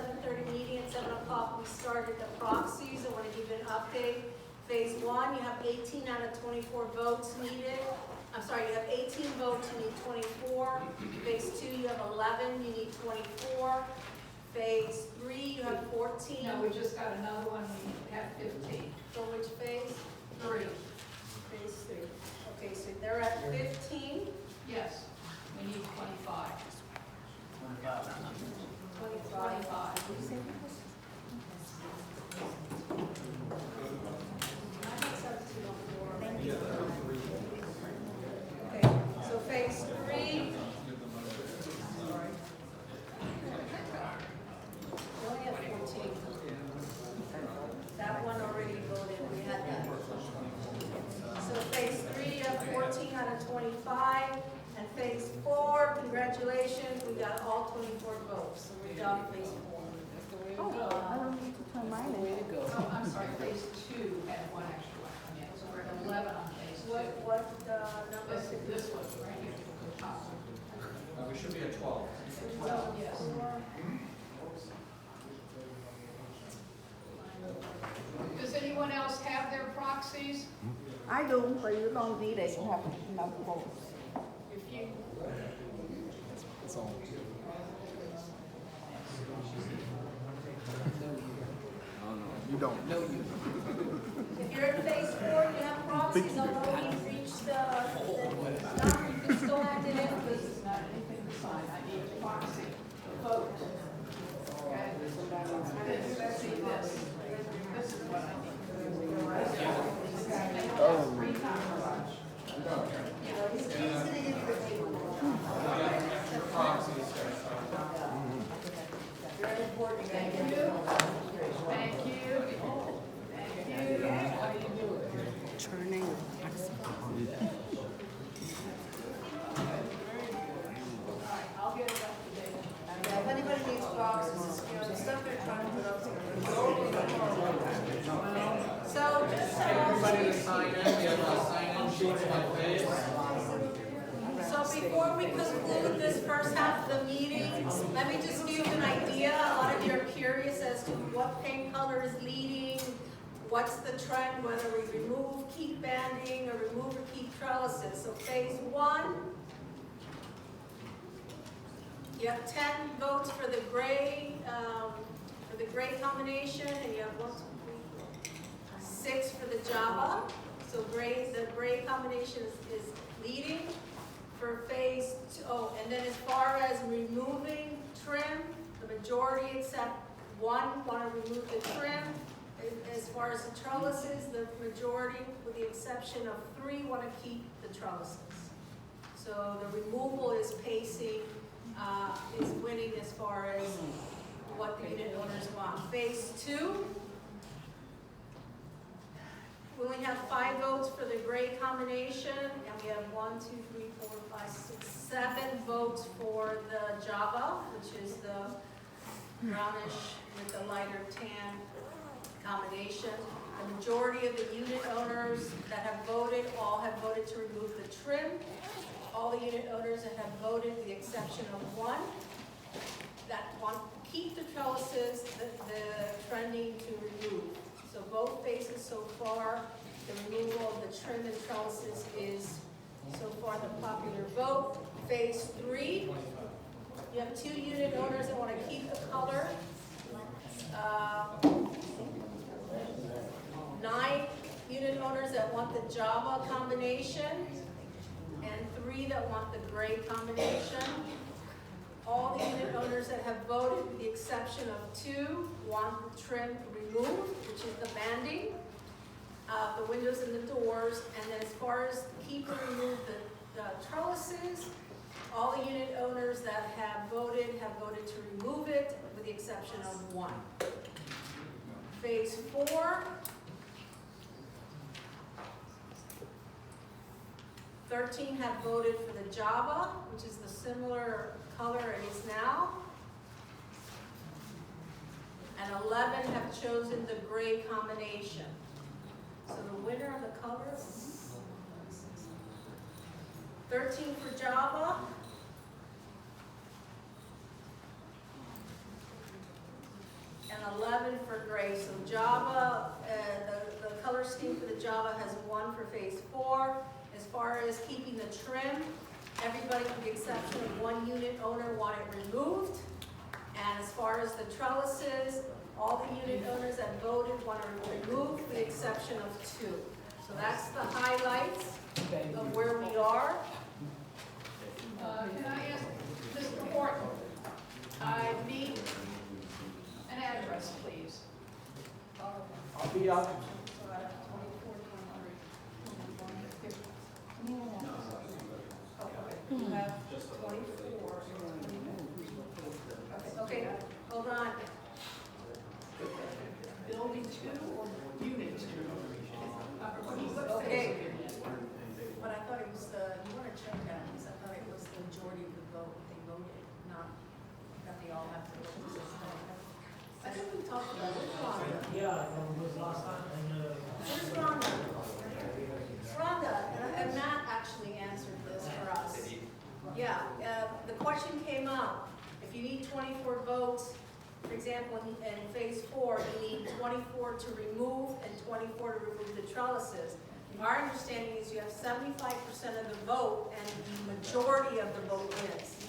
7:30 meeting. At 7 o'clock, we started the proxies. I want to give you an update. Phase 1, you have 18 out of 24 votes needed. I'm sorry, you have 18 votes, you need 24. Phase 2, you have 11, you need 24. Phase 3, you have 14. No, we just got another one, we have 15. For which phase? 3. Phase 3. Okay, so they're at 15. Yes, we need 25. 25. Okay, so phase 3. We only have 14. That one already voted, we had that. So phase 3, you have 14 out of 25. And phase 4, congratulations, we got all 24 votes. So we're done phase 4. I don't need to turn mine in. Oh, I'm sorry, phase 2 had one extra one come in, so we're at 11 on phase 2. What number? This was right here, the top one. We should be at 12. 12, yes. Does anyone else have their proxies? I do, but you don't need it, you have enough votes. If you, It's all. You don't. No, you. If you're in phase 4, you have proxies, although we've reached the number, you can still add it in. this is not anything to sign, I need a proxy, a vote. Okay? Let's see this. This is what I need. Oh. 3 times. Thank you. Thank you. Thank you. Turning. I'll get it up to date. If anybody needs proxies, you know, the stuff they're trying to put up. So just so. Everybody to sign in, we have sign-in sheets like this. So before we conclude this first half of the meeting, let me just give you an idea. A lot of you are curious as to what paint color is leading, what's the trend, whether we remove, keep banding, or remove or keep trellises. So phase 1, you have 10 votes for the gray combination, and you have 1, 2, 3, 4, 6 for the Java. So the gray combination is leading. For phase 2, and then as far as removing trim, the majority except 1 want to remove the trim. As far as the trellises, the majority, with the exception of 3, want to keep the trellises. So the removal is pacing, is winning as far as what the unit owners want. Phase 2, we only have 5 votes for the gray combination, and we have 1, 2, 3, 4, 5, 6, 7 votes for the Java, which is the brownish with the lighter tan combination. The majority of the unit owners that have voted, all have voted to remove the trim. All the unit owners that have voted, with the exception of 1, that want to keep the trellises, the trending to remove. So both phases so far, the removal of the trim and trellises is so far the popular vote. Phase 3, you have 2 unit owners that want to keep the color. 9 unit owners that want the Java combination, and 3 that want the gray combination. All the unit owners that have voted, with the exception of 2, want the trim removed, which is the banding, the windows and the doors. And then as far as keep or remove the trellises, all the unit owners that have voted to remove it, with the exception of 1. Phase 4, 13 have voted for the Java, which is the similar color it is now. And 11 have chosen the gray combination. So the winner of the colors, 13 for Java, and 11 for gray. So Java, the color scheme for the Java has 1 for phase 4. As far as keeping the trim, everybody with the exception of 1 unit owner want it removed. And as far as the trellises, all the unit owners that voted want it removed with the exception of 2. So that's the highlights of where we are. Can I ask, Mr. Horton, I need an address, please. I'll be up. You have 24. Okay, hold on. Building 2 or unit 2? Okay. But I thought it was the, you want to check that, because I thought it was the majority of the vote, they voted, not that they all have to vote the same thing. I think we talked about it, Rhonda. Yeah, it was last time, and, Where's Rhonda? Rhonda, and Matt actually answered this for us. Yeah, the question came up, if you need 24 votes, for example, in phase 4, you need 24 to remove and 24 to remove the trellises. Our understanding is you have 75% of the vote and the majority of the vote wins.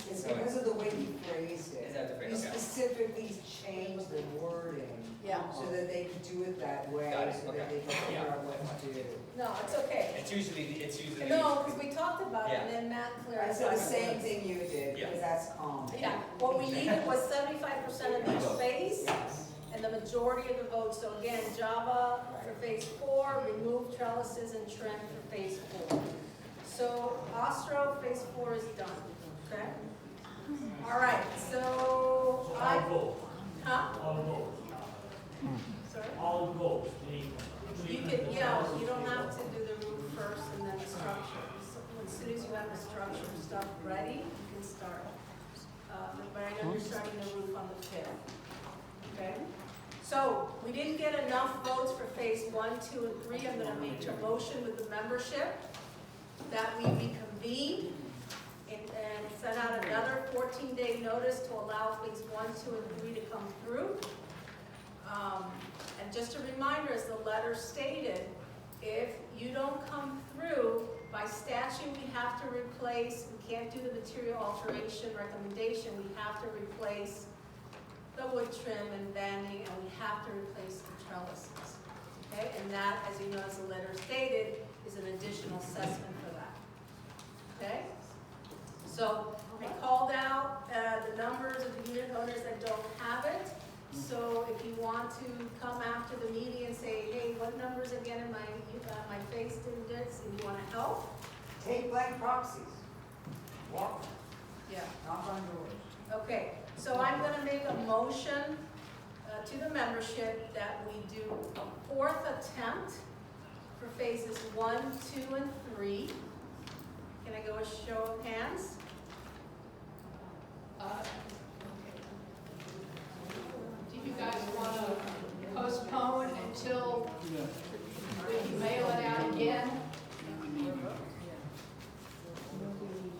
It's because of the way you phrased Is it. that the phrase? You Okay. specifically changed the wording Yeah, so that they could do it that way, Got it, so that they okay. could figure Yeah. out what to do. no, it's okay. It's usually. No, because we talked about it and then Matt I clarified. said the same thing you did, Yeah. because that's common. Yeah, what we needed was 75% of each phase Yes. and the majority of the votes. So again, Java for phase 4, remove trellises and trim for phase 4. So Ostro, phase 4 is done, okay? All right, so so I, all votes, huh? all votes, Sorry? all votes, You can, you don't have to do the roof first and then the structure. So as soon as you have the structure stuff ready, you can start. But I know you're starting the roof on the 5th, okay? So we didn't get enough votes for phase 1, 2, and 3. I'm gonna make a motion with the membership that we reconvene and send out another 14-day notice to allow phase 1, 2, and 3 to come through. And just a reminder, as the letter stated, if you don't come through, by statute, we have to replace, we can't do the material alteration recommendation, we have to replace the wood trim and banding, and we have to replace the trellises. Okay, and that, as you know, as the letter stated, is an additional assessment for that. Okay? So I called out the numbers of the unit owners that don't have it. So if you want to come after the meeting and say, hey, what numbers again in my face didn't this, and you want to help? Take blank proxies. Walk, Yeah. knock on doors. Okay, so I'm gonna make a motion to the membership that we do a 4th attempt for phases 1, 2, and 3. Can I go a show of hands? Do you guys want to postpone until we mail it out again?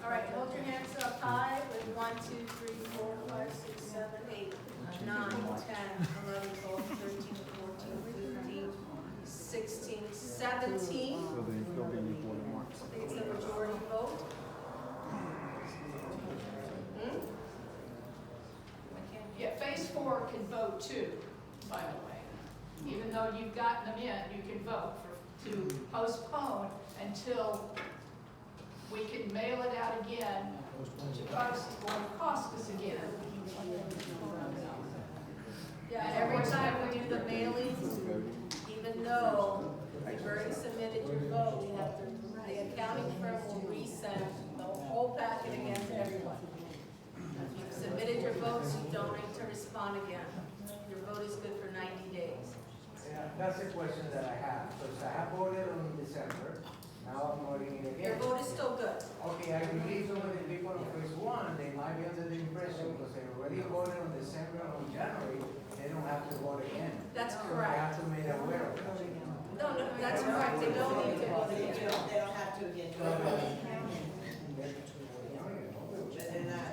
All right, hold your hands up high with 1, 2, 3, 4, 5, 6, 7, 8, 9, 10, 11, 12, 13, 14, 15, 16, 17. I think it's the majority vote. Hmm? I can't Yeah, phase 4 can vote too, by the way. Even though you've gotten them in, you can vote to postpone until we can mail it out again, which won't cost us again. Yeah, and every time we do the mailings, even though you've already submitted your vote, we have to, the accounting firm will resend the whole packet again to everyone. If you've submitted your votes, you don't need to respond again. Your vote is good for 90 days. Yeah, that's a question that I have, because I have voted on December, now I'm voting it Your again. vote is still good. Okay, I believe some of the people on phase 1, they might be under the impression, because they already voted on December or on January, they don't have to vote again. That's I correct. have to make aware of that. No, that's correct. They don't need to vote again. They don't have to again. But they're not.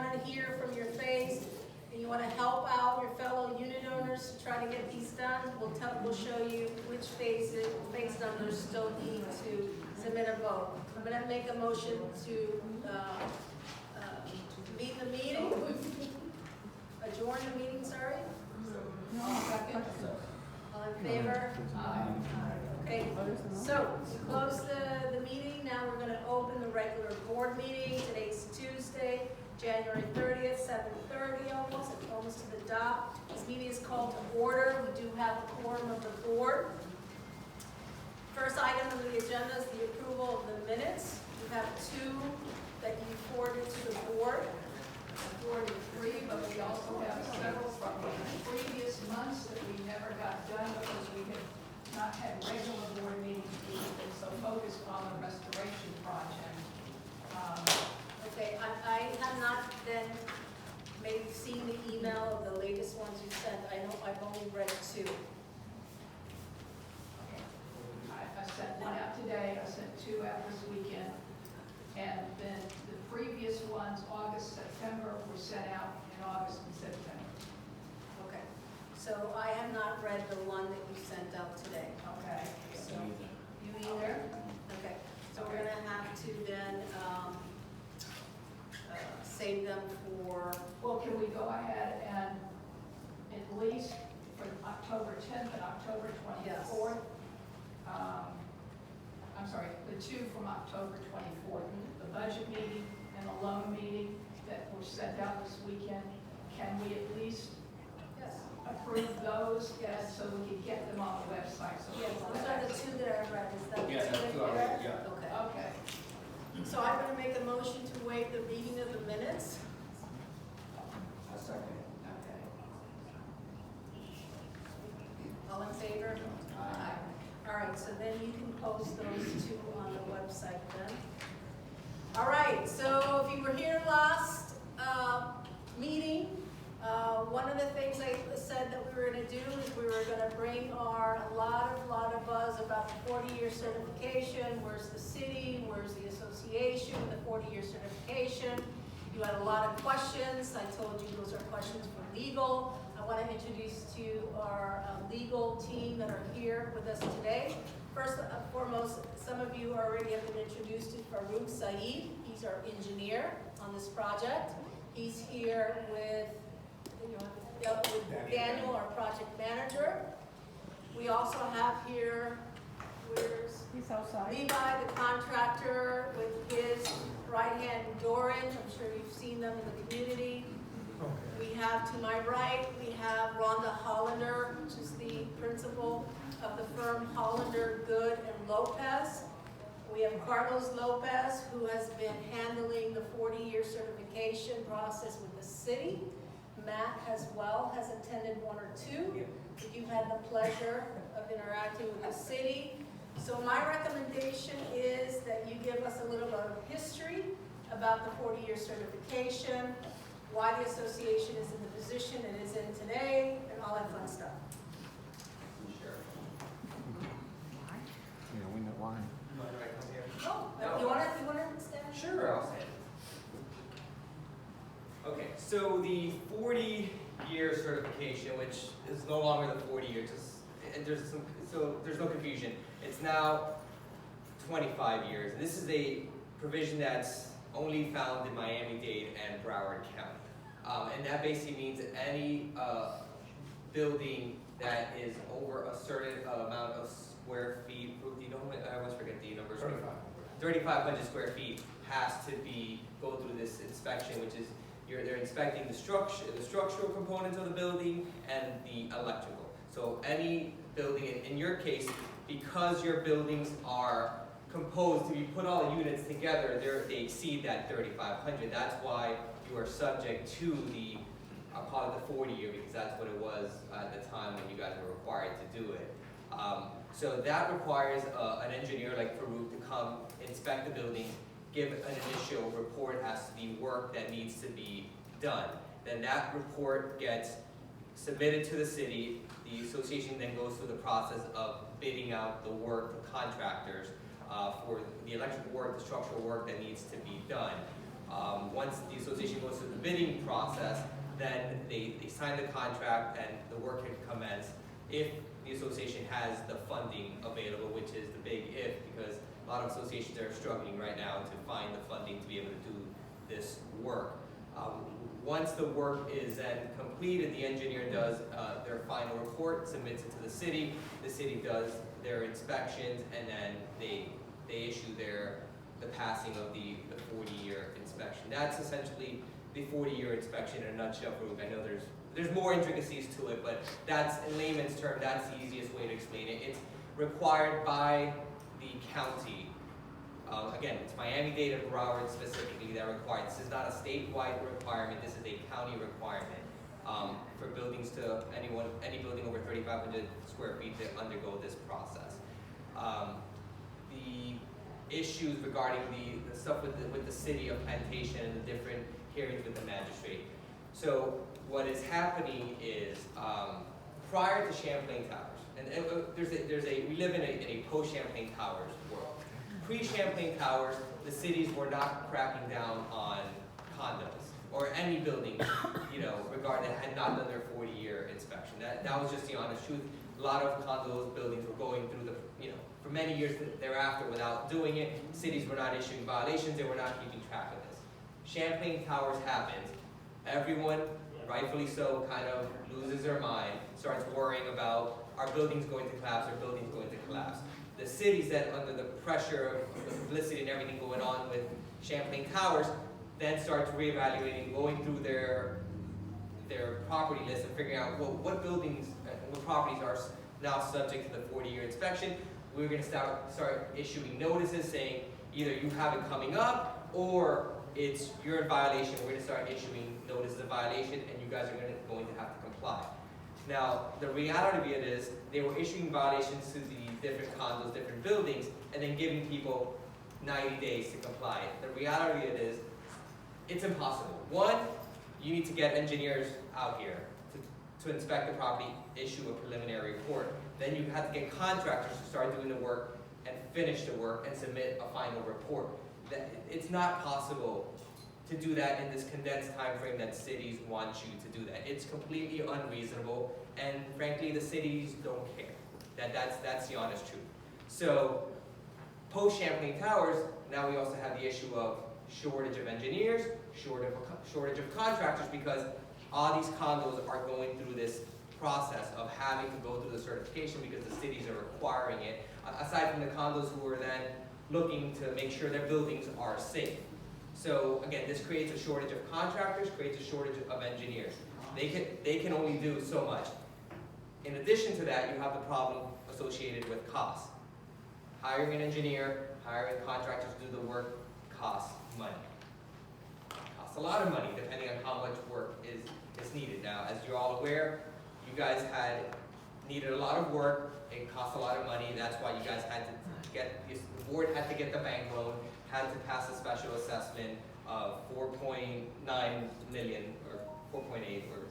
want to hear from your face, and you want to help out your fellow unit owners to try to get these done, we'll show you which phase numbers still need to submit a vote. I'm gonna make a motion to, meet the meeting, adjourn the meeting, sorry. All in favor? Okay, so to close the meeting, now we're gonna open the regular board meeting. Today's Tuesday, January 30th, 7:30 almost to the dot. This meeting is called to order. We do have a quorum of the board. First item on the agenda is the approval of the minutes. We have two that you forwarded to the board. I forwarded 3, but we also have several from the previous months that we never got done because we had not had regular board meetings. We've been so focused on the restoration project. Okay, I have not then maybe seen the email of the latest ones you sent. I know I've only read 2. I sent 1 out today, I sent 2 out this weekend, and then the previous ones, August, September, were sent out in August and September. Okay, so I have not read the one that you sent out today. Okay? So, you either? Okay, so we're gonna have to then, save them for, Well, can we go ahead and at least for October 10th and October 24th? I'm sorry, the 2 from October 24th, the budget meeting and the loan meeting that were sent out this weekend. Can we at least yes, approve those, so we can get them on the website? So yes, people those have are the access? 2 that I read. Is that the Yeah, 2 that's that 2 you I read, read? yeah. Okay. Okay. So I'm gonna make a motion to waive the reading of the minutes. A second. Okay. All in favor? Aye. All right, so then you can post those 2 on the website then. All right, so if you were here last meeting, one of the things I said that we were gonna do is we were gonna bring a lot of buzz about the 40-year certification. Where's the city? Where's the association? The 40-year certification. You had a lot of questions. I told you those are questions for legal. I want to introduce to you our legal team that are here with us today. First and foremost, some of you already have been introduced to Farouk Saeed. He's our engineer on this project. He's here with Daniel, our project manager. We also have here, He's outside. Levi, the contractor, with his right hand Doran. I'm sure you've seen them in the community. We have to my right, we have Rhonda Hollander, which is the principal of the firm Hollander, Good and Lopez. We have Carlos Lopez, who has been handling the 40-year certification process with the city. Matt as well has attended 1 or 2. If you've had the pleasure of interacting with the city. So my recommendation is that you give us a little bit of history about the 40-year certification, why the association is in the position it is in today, and all that fun stuff. Yeah, we know why. No, you want to stand? Sure, I'll say it. Okay, so the 40-year certification, which is no longer the 40 years, there's no confusion. It's now 25 years. And this is a provision that's only found in Miami-Dade and Broward County. And that basically means that any building that is over a certain amount of square feet, do you know, I always forget the numbers. 3,500 square feet has to go through this inspection, which is they're inspecting the structural components of the building and the electrical. So any building, in your case, because your buildings are composed, if you put all the units together, they exceed that 3,500. That's why you are subject to I'll call it the 40-year, because that's what it was at the time when you guys were required to do it. So that requires an engineer like Farouk to come inspect the building, give an initial report as to the work that needs to be done. Then that report gets submitted to the city. The association then goes through the process of bidding out the work to contractors for the electrical work, the structural work that needs to be done. Once the association goes through the bidding process, then they sign the contract and the work can commence if the association has the funding available, which is the big if, because a lot of associations are struggling right now to find the funding to be able to do this work. Once the work is then completed, the engineer does their final report, submits it to the city does their inspections, and then they issue the passing of the 40-year inspection. That's essentially the 40-year inspection in a nutshell, Farouk. I know there's more intricacies to it, but that's, in layman's term, that's the easiest way to explain it. It's required by the county. Again, it's Miami-Dade and Broward specifically that require. This is not a statewide requirement. This is a county requirement for buildings any building over 3,500 square feet to undergo this process. The issues regarding the stuff with the city of Plantation and the different hearings with the magistrate. So what is happening is prior to Champlain Towers, and we live in a post-Champlain Towers world. Pre-Champlain Towers, the cities were not cracking down on condos or any building, regarding that had not done their 40-year inspection. That was just the honest truth. A lot of condos, buildings were going through for many years thereafter without doing it. Cities were not issuing violations, they were not keeping track of this. Champlain Towers happens. Everyone, rightfully so, kind of loses their mind, starts worrying about our buildings going to collapse, our buildings going to collapse. The cities that, under the pressure of the publicity and everything going on with Champlain Towers, then starts reevaluating, going through their property list and figuring out, well, what buildings and what properties are now subject to the 40-year inspection. We're going to start issuing notices saying either you have it coming up or you're in violation. We're going to start issuing notices of violation and you guys are going to have to comply. Now, the reality of it is they were issuing violations to the different condos, different buildings, and then giving people 90 days to comply. The reality of it is it's impossible. One, you need to get engineers out here to inspect the property, issue a preliminary report. Then you have to get contractors to start doing the work and finish the work and submit a final report. It's not possible to do that in this condensed time frame that cities want you to do that. It's completely unreasonable, and frankly, the cities don't care. That's the honest truth. So, post Champlain Towers, now we also have the issue of shortage of engineers, shortage of contractors, because all these condos are going through this process of having to go through the certification because the cities are requiring it, aside from the condos who are then looking to make sure their buildings are safe. So again, this creates a shortage of contractors, creates a shortage of engineers. They can only do so much. In addition to that, you have the problem associated with costs. Hiring an engineer, hiring contractors to do the work costs money. Costs a lot of money depending on how much work is needed. Now, as you're all aware, you guys needed a lot of work, it cost a lot of money, and that's why you guys had to the board had to get the bank loan, had to pass a special assessment of 4.9 million or 4.8 or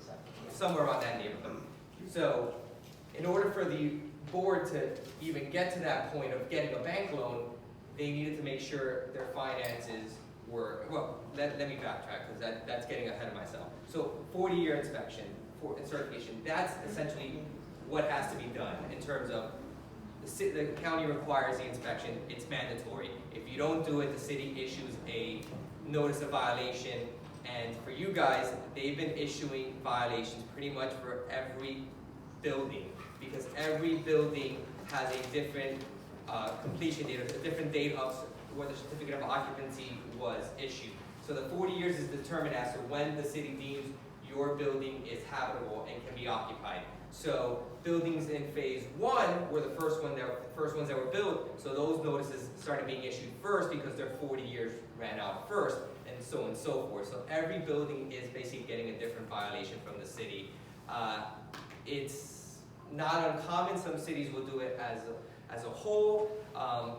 somewhere around that neighborhood. So in order for the board to even get to that point of getting a bank loan, they needed to make sure their finances were, well, let me backtrack because that's getting ahead of myself. So 40-year inspection and certification, that's essentially what has to be done in terms of the county requires the inspection, it's mandatory. If you don't do it, the city issues a notice of violation, and for you guys, they've been issuing violations pretty much for every building, because every building has a different completion date, a different date of where the certificate of occupancy was issued. So the 40 years is determined as to when the city deems your building is habitable and can be occupied. So buildings in phase 1 were the first ones that were built, so those notices started being issued first because their 40 years ran out first, and so on and so forth. So every building is basically getting a different violation from the city. It's not uncommon, some cities will do it as a whole,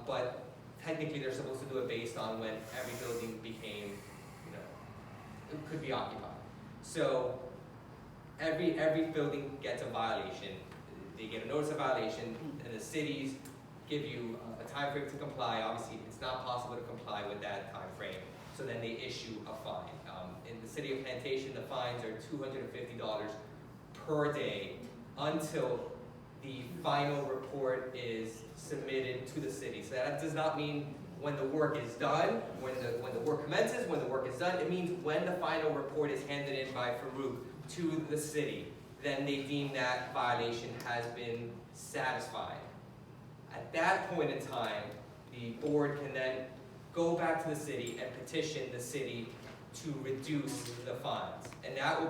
but technically they're supposed to do it based on when every building became, it could be occupied. So every building gets a violation. They get a notice of violation, and the cities give you a time frame to comply. Obviously, it's not possible to comply with that time frame. so then they issue a fine. In the city of Plantation, the fines are $250 per day until the final report is submitted to the city. So that does not mean when the work is done, when the work commences, when the work is done. It means when the final report is handed in by Farouk to the city, then they deem that violation has been satisfied. At that point in time, the board can then go back to the city and petition the city to reduce the fines. And that will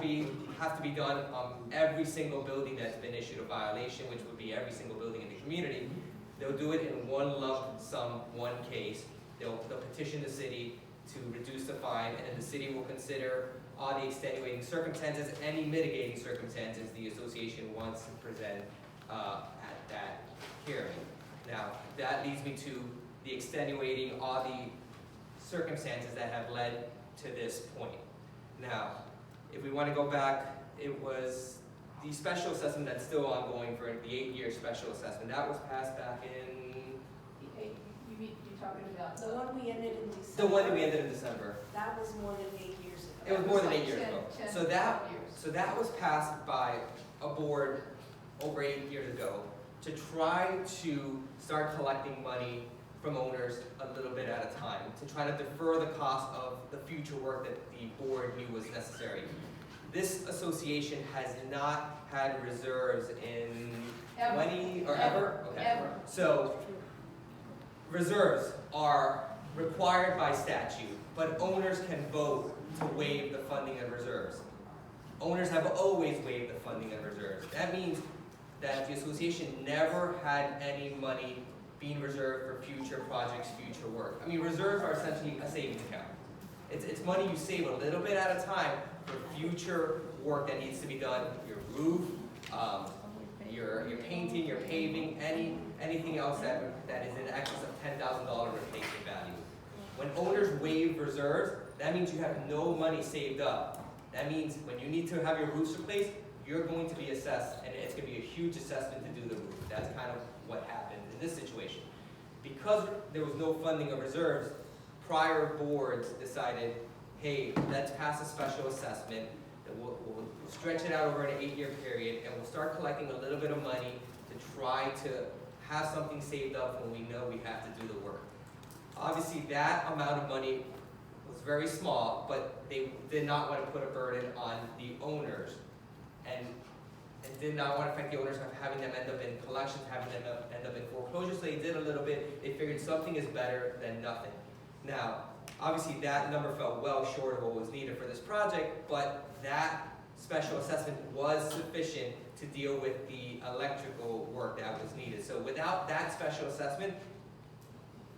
have to be done on every single building that's been issued a violation, which would be every single building in the community. They'll do it in one lump sum, one case. They'll petition the city to reduce the fine, and then the city will consider all the extenuating circumstances, any mitigating circumstances the association wants to present at that hearing. Now, that leads me to the extenuating all the circumstances that have led to this point. Now, if we want to go back, it was the special assessment that's still ongoing for the 8-year special assessment. That was passed back in You're talking about The one we ended in December. the one that we ended in December. That was more than 8 years ago. It was more than 8 years 10 ago. 10, So that 12 years. So that was passed by a board over 8 years ago to try to start collecting money from owners a little bit at a time, to try to defer the cost of the future work that the board knew was necessary. This association has not had reserves in Ever. 20 or ever? Okay. Ever. So reserves are required by statute, but owners can vote to waive the funding of reserves. Owners have always waived the funding of reserves. That means that the association never had any money being reserved for future projects, future work. I mean, reserves are essentially a savings account. It's money you save a little bit at a time for future work that needs to be done. Your roof, your painting, your paving, anything else that is in excess of $10,000 replacement value. When owners waive reserves, that means you have no money saved up. That means when you need to have your roofs replaced, you're going to be assessed, and it's going to be a huge assessment to do the roof. That's kind of what happened in this situation. Because there was no funding of reserves, prior boards decided, hey, let's pass a special assessment, and we'll stretch it out over an 8-year period, and we'll start collecting a little bit of money to try to have something saved up when we know we have to do the work. Obviously, that amount of money was very small, but they did not want to put a burden on the owners, and did not want to affect the owners of having them end up in collections, having them end up in foreclosure, so they did a little bit. They figured something is better than nothing. Now, obviously that number fell well short of what was needed for this project, but that special assessment was sufficient to deal with the electrical work that was needed. So without that special assessment,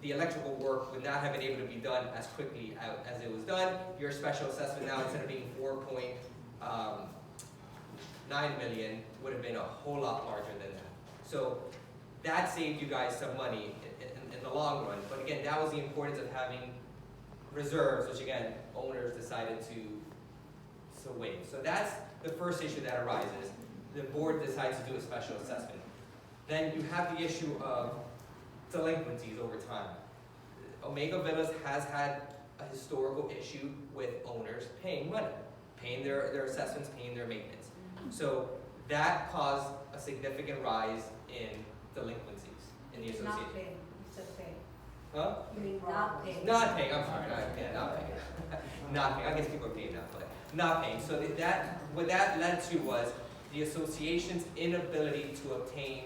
the electrical work would not have been able to be done as quickly as it was done. Your special assessment now, instead of being 4.9 million, would have been a whole lot larger than that. So that saved you guys some money in the long run. But again, that was the importance of having reserves, which again, owners decided to waive. So that's the first issue that arises. The board decides to do a special assessment. Then you have the issue of delinquencies over time. Omega Villas has had a historical issue with owners paying money, paying their assessments, paying their maintenance. So that caused a significant rise in delinquencies in the association. Not paying, you said paying. Huh? You mean not paying? Not paying, I'm sorry, not paying. Not paying, I guess people are paying now, but not paying. So what that led to was the association's inability to obtain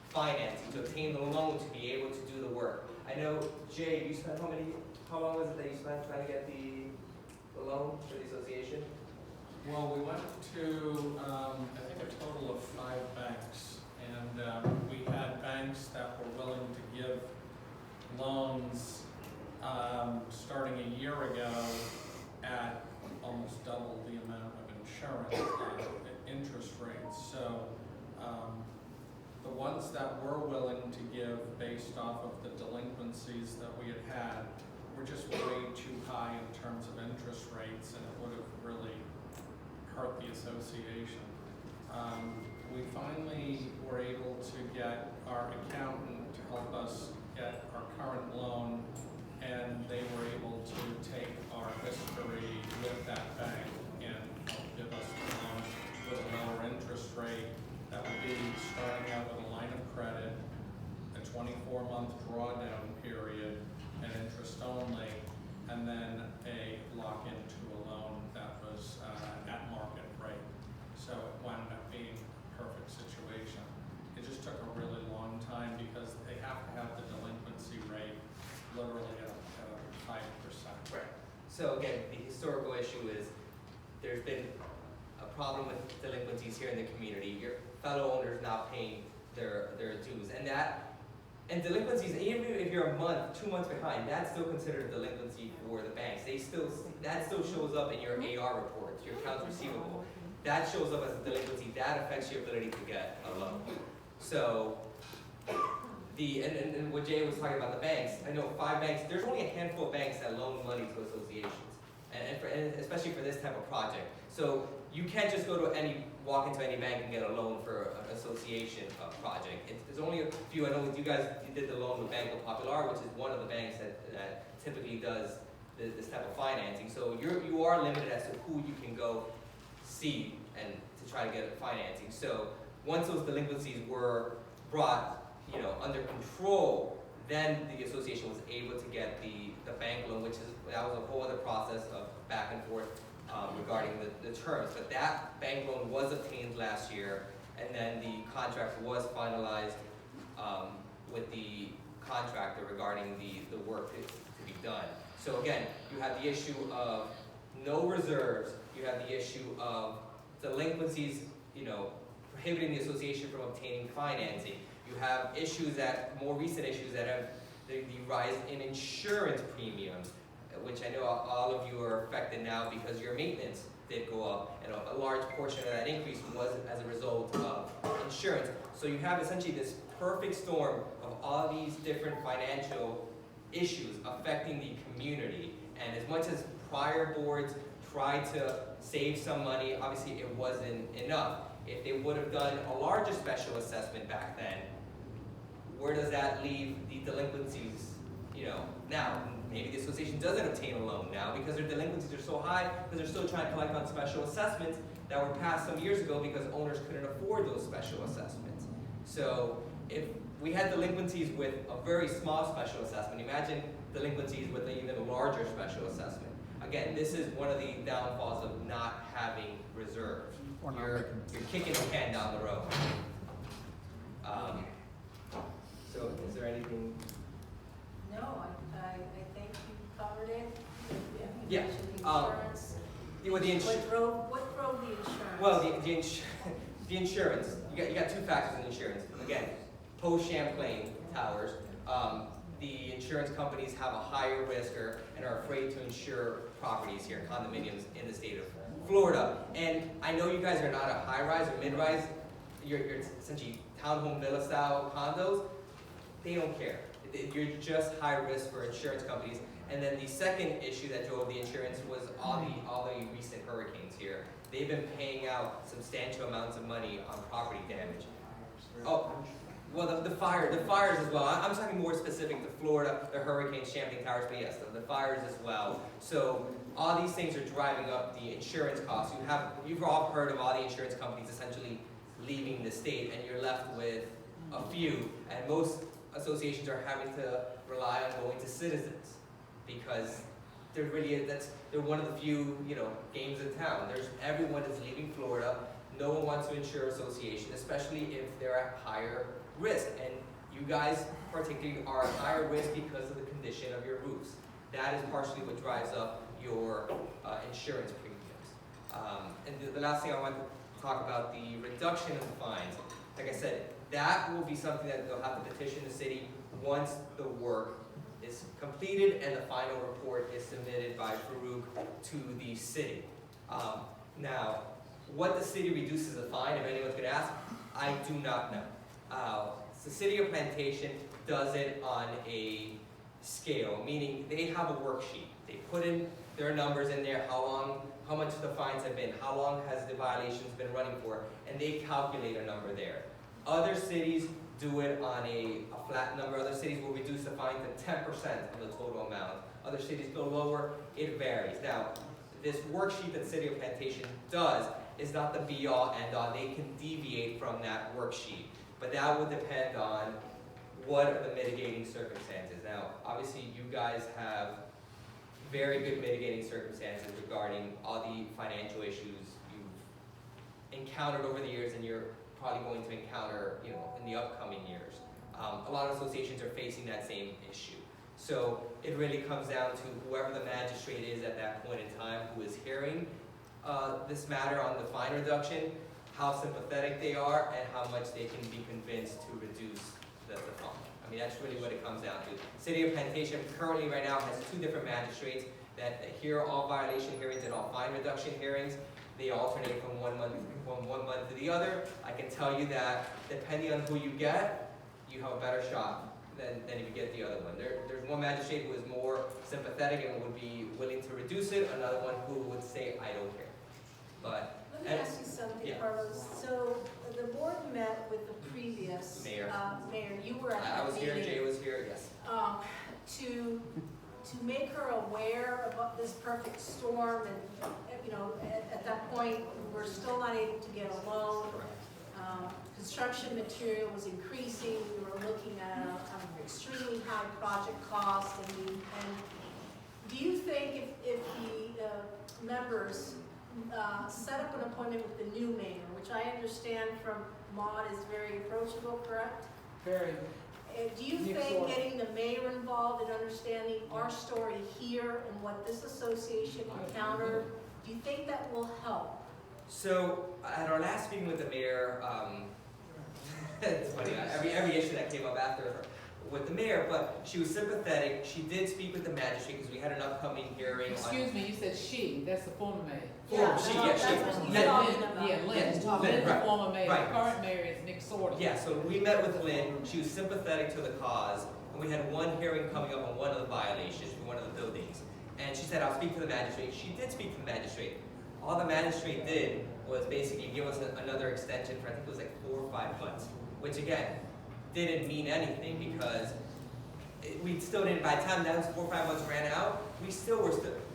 financing, to obtain the loan to be able to do the work. I know, Jay, you spent how long was it that you spent trying to get the loan for the association? Well, we went to, I think a total of 5 banks, and we had banks that were willing to give loans starting a year ago at almost double the amount of insurance interest rates. So the ones that were willing to give based off of the delinquencies that we had were just way too high in terms of interest rates, and it would have really hurt the association. We finally were able to get our accountant to help us get our current loan and they were able to take our history with that bank and help give us a loan with a lower interest rate that would be starting out with a line of credit, a 24-month drawdown period, and interest only, and then a lock into a loan that was at market rate. So it wound up being a perfect situation. It just took a really long time because they have to have the delinquency rate literally at 5%. Right. So again, the historical issue is there's been a problem with delinquencies here in the community. Your fellow owners not paying their dues, and delinquencies, even if you're a month, 2 months behind, that's still considered a delinquency for the banks. That still shows up in your AR reports, your accounts receivable. That shows up as a delinquency. That affects your ability to get a loan. So and what Jay was talking about, the banks, I know 5 banks, there's only a handful of banks that loan money to associations, and especially for this type of project. So you can't just walk into any bank and get a loan for an association project. There's only a few. I know you did the loan with Banco Popular, which is one of the banks that typically does this type of financing. So you are limited as to who you can go see and to try to get financing. So once those delinquencies were brought under control, then the association was able to get the bank loan, that was a whole other process of back and forth regarding the terms. But that bank loan was obtained last year, and then the contract was finalized with the contractor regarding the work to be done. So again, you have the issue of no reserves, you have the issue of delinquencies, prohibiting the association from obtaining financing. You have more recent issues that have the rise in insurance premiums, which I know all of you are affected now because your maintenance did go up, and a large portion of that increase was as a result of insurance. So you have essentially this perfect storm of all these different financial issues affecting the community. And as much as prior boards tried to save some money, obviously it wasn't enough. If they would have done a larger special assessment back then, where does that leave the delinquencies, now? Maybe the association doesn't obtain a loan now because their delinquencies are so high because they're still trying to collect on special assessments that were passed some years ago because owners couldn't afford those special assessments. So if we had delinquencies with a very small special assessment, imagine delinquencies with an even larger special assessment. Again, this is one of the downfalls of not having reserves. You're kicking the can down the road. So is there anything? No, I think you covered it. Yeah. You mentioned insurance. What drove the insurance? Well, the insurance. You got 2 factors in insurance. Again, post-Champlain towers, the insurance companies have a higher risk and are afraid to insure properties here, condominiums in the state of Florida. And I know you guys are not a high-rise or mid-rise. You're essentially townhome villa-style condos. They don't care. You're just high risk for insurance companies. And then the second issue that drove the insurance was all the recent hurricanes here. They've been paying out substantial amounts of money on property damage. Oh, well, the fires as well. I'm talking more specific to Florida, the hurricanes, Champlain Towers, but yes, the fires as well. So all these things are driving up the insurance costs. You've all heard of all the insurance companies essentially leaving the state, and you're left with a few, and most associations are having to rely on going to Citizens because they're one of the few games in town. Everyone is leaving Florida. No one wants to insure association, especially if they're at higher risk. And you guys particularly are at higher risk because of the condition of your roofs. That is partially what drives up your insurance premiums. And the last thing I want to talk about, the reduction of the fines. Like I said, that will be something that they'll have to petition the city once the work is completed and the final report is submitted by Farouk to the city. Now, what the city reduces the fine, if anyone's going to ask, I do not know. The city of Plantation does it on a scale, meaning they have a worksheet. They put in their numbers in there, how much the fines have been, how long has the violations been running for, and they calculate a number there. Other cities do it on a flat number. Other cities will reduce the fine to 10% of the total amount. Other cities go lower. It varies. Now, this worksheet that City of Plantation does is not the be-all, end-all. They can deviate from that worksheet, but that would depend on what are the mitigating circumstances. Now, obviously, you guys have very good mitigating circumstances regarding all the financial issues you've encountered over the years, and you're probably going to encounter, in the upcoming years. A lot of associations are facing that same issue. So it really comes down to whoever the magistrate is at that point in time who is hearing this matter on the fine reduction, how sympathetic they are, and how much they can be convinced to reduce the fine. I mean, that's really what it comes down to. City of Plantation currently right now has 2 different magistrates that hear all violation hearings and all fine reduction hearings. They alternate from one month to the other. I can tell you that depending on who you get, you have a better shot than if you get the other one. There's one magistrate who is more sympathetic and would be willing to reduce it, another one who would say, I don't care. But Let me ask you something, yeah. Carlos. So the board met with the previous Mayor. Mayor. You were at I that was here, meeting. Jay was here, yes. To make her aware of this perfect storm, and at that point we were still not able to get a loan. Construction material was increasing. We were looking at an extremely high project cost. And do you think if the members set up an appointment with the new mayor, which I understand from Maud is very approachable, correct? Very. Do you think getting the mayor involved and understanding our story here and what this association encountered, do you think that will help? So at our last meeting with the mayor, it's funny, every issue that came up after her with the mayor, but she was sympathetic. She did speak with the magistrate because we had an upcoming hearing. Excuse me, you said she, that's the former mayor. Yeah, she, that's yeah, what she. he's Lynn. talking about. Yeah, Lynn, Yeah, Lynn's the right, former mayor, right. the current mayor is Nick Sorter. Yeah, so we met with Lynn. She was sympathetic to the cause, and we had one hearing coming up on one of the violations for one of the buildings. And she said, I'll speak to the magistrate. She did speak to the magistrate. All the magistrate did was basically give us another extension for, I think it was like 4 or 5 months, which again, didn't mean anything because we still didn't, by the time those 4 or 5 months ran out, we still were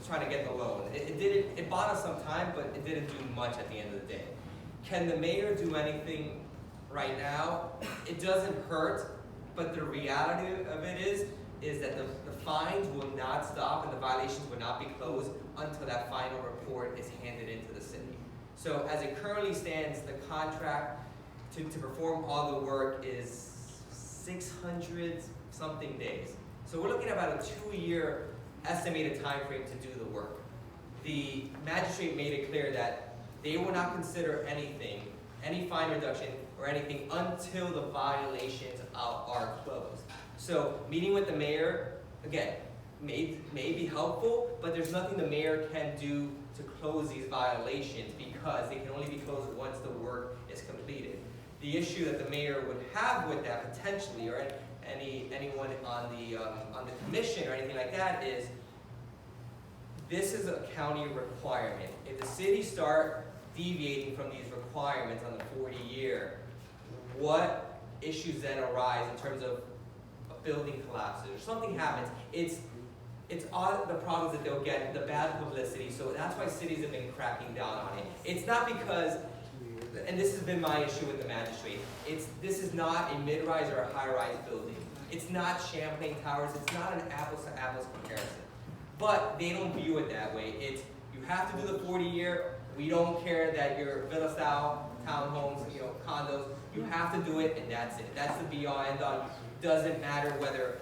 trying to get the loan. It bought us some time, but it didn't do much at the end of the day. Can the mayor do anything right now? It doesn't hurt, but the reality of it is that the fines will not stop and the violations will not be closed until that final report is handed into the city. So as it currently stands, the contract to perform all the work is 600 something days. So we're looking at about a 2-year estimated time frame to do the work. The magistrate made it clear that they will not consider anything, any fine reduction or anything until the violations are closed. So meeting with the mayor, again, may be helpful, but there's nothing the mayor can do to close these violations because they can only be closed once the work is completed. The issue that the mayor would have with that potentially, or anyone on the commission or anything like that, is this is a county requirement. If the city start deviating from these requirements on the 40-year, what issues then arise in terms of a building collapses or something happens? It's all the problems that they'll get, the bad publicity. So that's why cities have been cracking down on it. It's not because, and this has been my issue with the magistrate, this is not a mid-rise or a high-rise building. It's not Champlain Towers. It's not an apples-to-apples comparison. But they don't view it that way. It's, you have to do the 40-year. We don't care that you're villa-style townhomes, condos. You have to do it, and that's it. That's the be-all, end-all. Doesn't matter whether,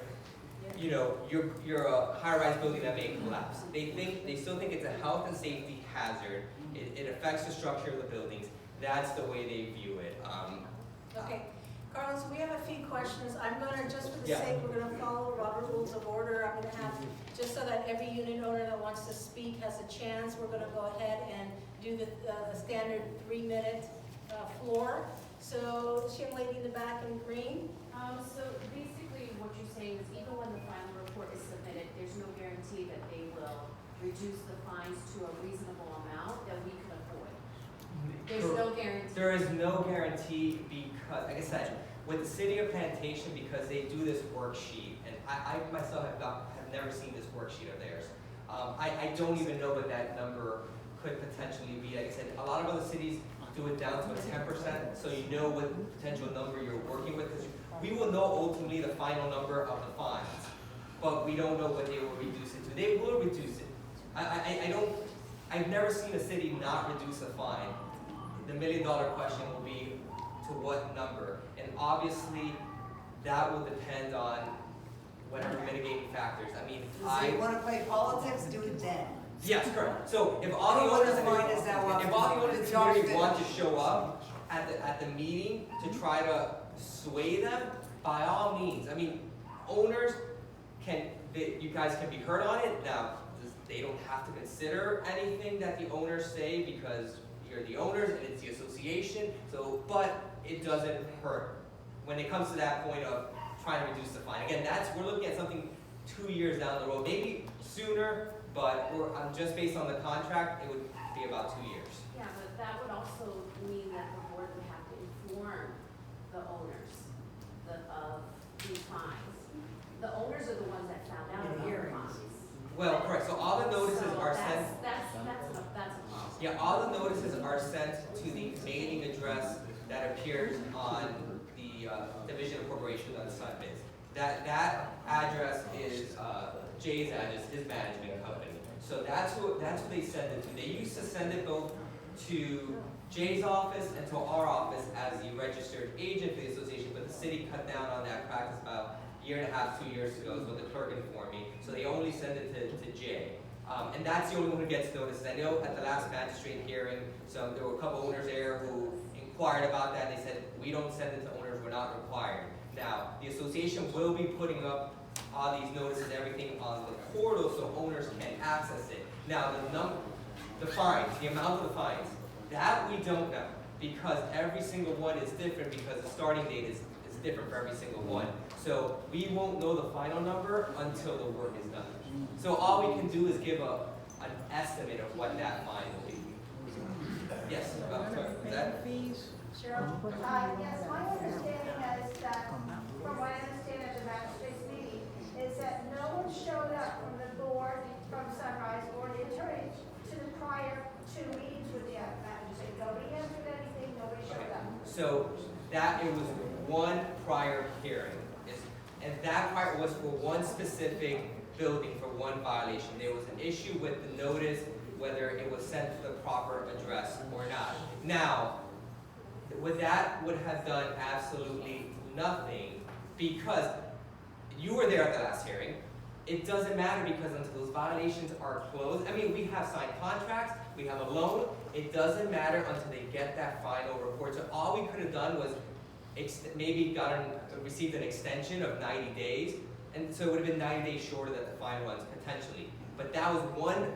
you're a high-rise building that may collapse. They still think it's a health and safety hazard. It affects the structure of the buildings. That's the way they view it. Okay, Carlos, we have a few questions. I'm gonna, just for the Yeah. sake, we're gonna follow Robert Rules of Order. I'm gonna have, just so that every unit owner that wants to speak has a chance, we're gonna go ahead and do the standard 3-minute floor. So, this young lady in the back in green. So basically what you're saying is even when the final report is submitted, there's no guarantee that they will reduce the fines to a reasonable amount that we can afford. There's no guarantee. There is no guarantee because, like I said, with the city of Plantation, because they do this worksheet, and I myself have never seen this worksheet of theirs. I don't even know what that number could potentially be. Like I said, a lot of other cities do it down to a 10%, so you know what potential number you're working with, because we will know ultimately the final number of the fines, but we don't know what they will reduce it to. They will reduce it. I've never seen a city not reduce a fine. The $1 million question will be to what number, and obviously that will depend on whatever mitigating factors. I mean, So you wanna play politics, do it then. yes, correct. So if all the I don't owners, wanna find us that one. if all the owners in the Job community want to finished. show up at the meeting to try to sway them, by all means. I mean, owners you guys can be heard on it. Now, they don't have to consider anything that the owners say because you're the owners and it's the association. So, but it doesn't hurt when it comes to that point of trying to reduce the fine. Again, we're looking at something 2 years down the road, maybe sooner, but just based on the contract, it would be about 2 years. Yeah, but that would also mean that the board would have to inform the owners of these fines. The owners are the ones that found out In about the hearings. fines. Well, correct. So all the notices So are sent. that's a problem. Yeah, all the notices are sent to the mailing address that appears on the Division of Corporations on the Sun Biz. That address is Jay's address, his management company. So that's who they send it to. They used to send it both to Jay's office and to our office as the registered agent for the association, but the city cut down on that practice about a year and a half, 2 years ago is what the clerk informed me. So they only send it to Jay. And that's the only one who gets notices. I know at the last magistrate hearing, there were a couple owners there who inquired about that. They said, we don't send it to owners, we're not required. Now, the association will be putting up all these notices, everything on the portal so owners can access it. Now, the fines, the amount of the fines, that we don't know because every single one is different because the starting date is different for every single one. So we won't know the final number until the work is done. So all we can do is give an estimate of what that fine will be. Yes, sorry, is that? Cheryl? Yes, my understanding is that, from what I understand at the magistrate's meeting, is that no one showed up from the board, from Sunrise, or the attorney to the prior 2 meetings with the magistrate. Nobody answered anything, nobody showed up. So it was one prior hearing, and that prior was for one specific building for one violation. There was an issue with the notice, whether it was sent to the proper address or not. Now, that would have done absolutely nothing because you were there at the last hearing. It doesn't matter because until those violations are closed, I mean, we have signed contracts, we have a loan, it doesn't matter until they get that final report. So all we could have done was maybe received an extension of 90 days, and so it would have been 90 days shorter than the fine ones, potentially. But that was one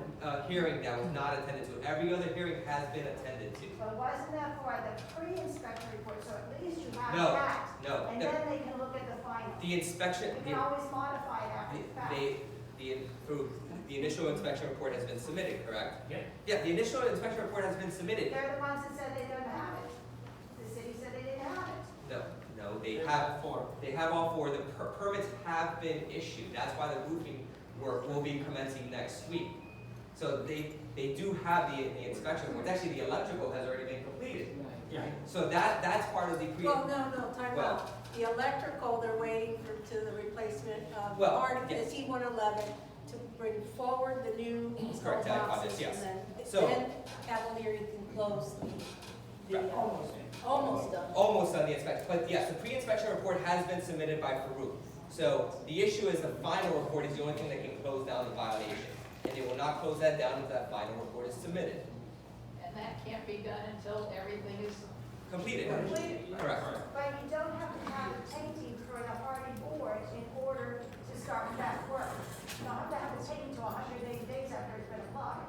hearing that was not attended to. Every other hearing has been attended to. But wasn't that for the pre-inspection report, so at least you have No, that? no. And then they can look at the final. The inspection, You can always modify it after the fact. the initial inspection report has been submitted, correct? Yeah. Yeah, the initial inspection report has been submitted. They're the ones that said they don't have it. The city said they didn't have it. No, they have all four. The permits have been issued. That's why the roofing work will be commencing next week. So they do have the inspection report. Actually, the electrical has already been completed. Yeah. So that's part of the Well, no, time Well- out. The electrical, they're waiting to the replacement of Well, part of the yes. T111 to bring forward the new Correct, install on boxes. this, yes. And So- then Cavalier can close the almost done. almost done the inspection. But yes, the pre-inspection report has been submitted by Farouk. So the issue is the final report is the only thing that can close down the violation. And they will not close that down until that final report is submitted. And that can't be done until everything is Completed. Completed. Correct. But you don't have to have a painting for the Hardy board in order to start that work. You don't have to have a painting till 180 days after it's been applied.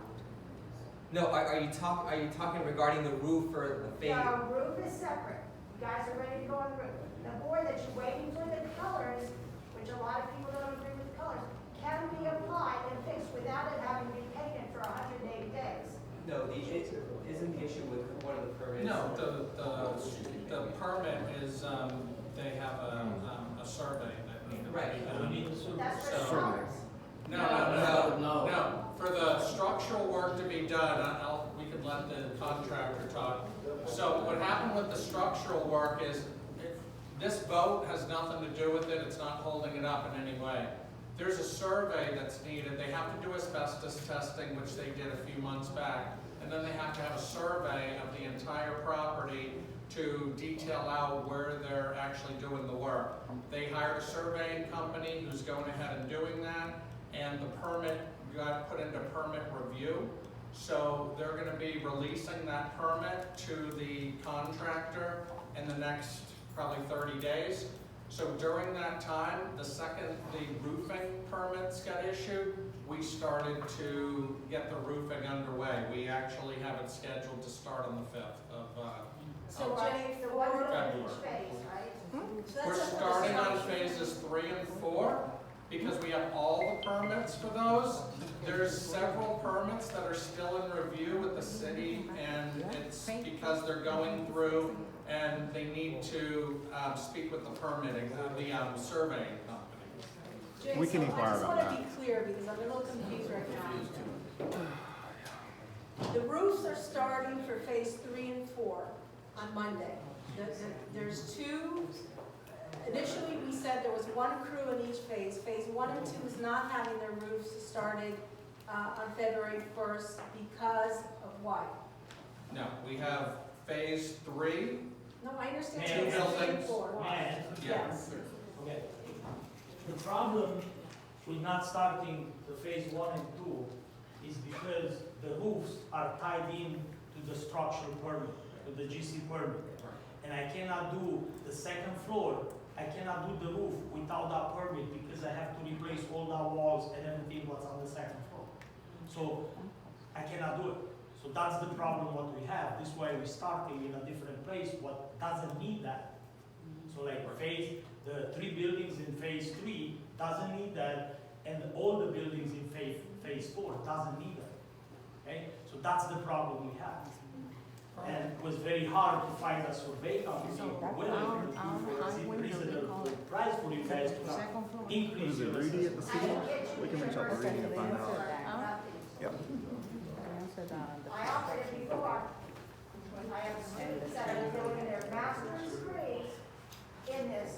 No, are you talking regarding the roof or the fade? The roof is separate. You guys are ready to go on the roof. The board that you're waiting for the colors, which a lot of people don't agree with the colors, can be applied and fixed without it having to be painted for 180 days. No, isn't the issue with one of the permits? No, the permit is, they have a survey that needs to be Right. done. That's for So- showers. No, for the structural work to be done, we could let the contractor talk. So what happened with the structural work is, this vote has nothing to do with it, it's not holding it up in any way. There's a survey that's needed, they have to do asbestos testing, which they did a few months back, and then they have to have a survey of the entire property to detail out where they're actually doing the work. They hired a surveying company who's going ahead and doing that, and the permit got put into permit review. So they're gonna be releasing that permit to the contractor in the next probably 30 days. So during that time, the second the roofing permits got issued, we started to get the roofing underway. We actually have it scheduled to start on the 5th of So Jay, the one room in February. each phase, right? So We're that's just for the starting on structure. phases 3 and 4, because we have all the permits for those. There's several permits that are still in review with the city, and it's because they're going through and they need to speak with the permitting, the surveying company. Jay, We can so inquire I just about want to that. be clear, because I'm a little confused right now. The roofs are starting for phase 3 and 4 on Monday. There's two, initially we said there was one crew in each phase. Phase 1 and 2 is not having their roofs started on February 1st because of what? No, we have phase 3. No, I understand Two phase 3 and buildings. 4. Man, Yes. okay. The problem with not starting the phase 1 and 2 is because the roofs are tied in to the structural permit, to the GC permit. And I cannot do the second floor, I cannot do the roof without that permit because I have to replace all the walls and everything what's on the second floor. So I cannot do it. So that's the problem what we have. This is why we're starting in a different place, what doesn't need that. So like the 3 buildings in phase 3 doesn't need that, and all the buildings in phase 4 doesn't need that. Okay? So that's the problem we have. And it was very hard to find a survey company willing to increase the price for you guys to increase Is it your Rudy at the I city? will get you We can reach out to Rudy and find out. Yep. I offered it before. I have students that are doing their master's degree in this.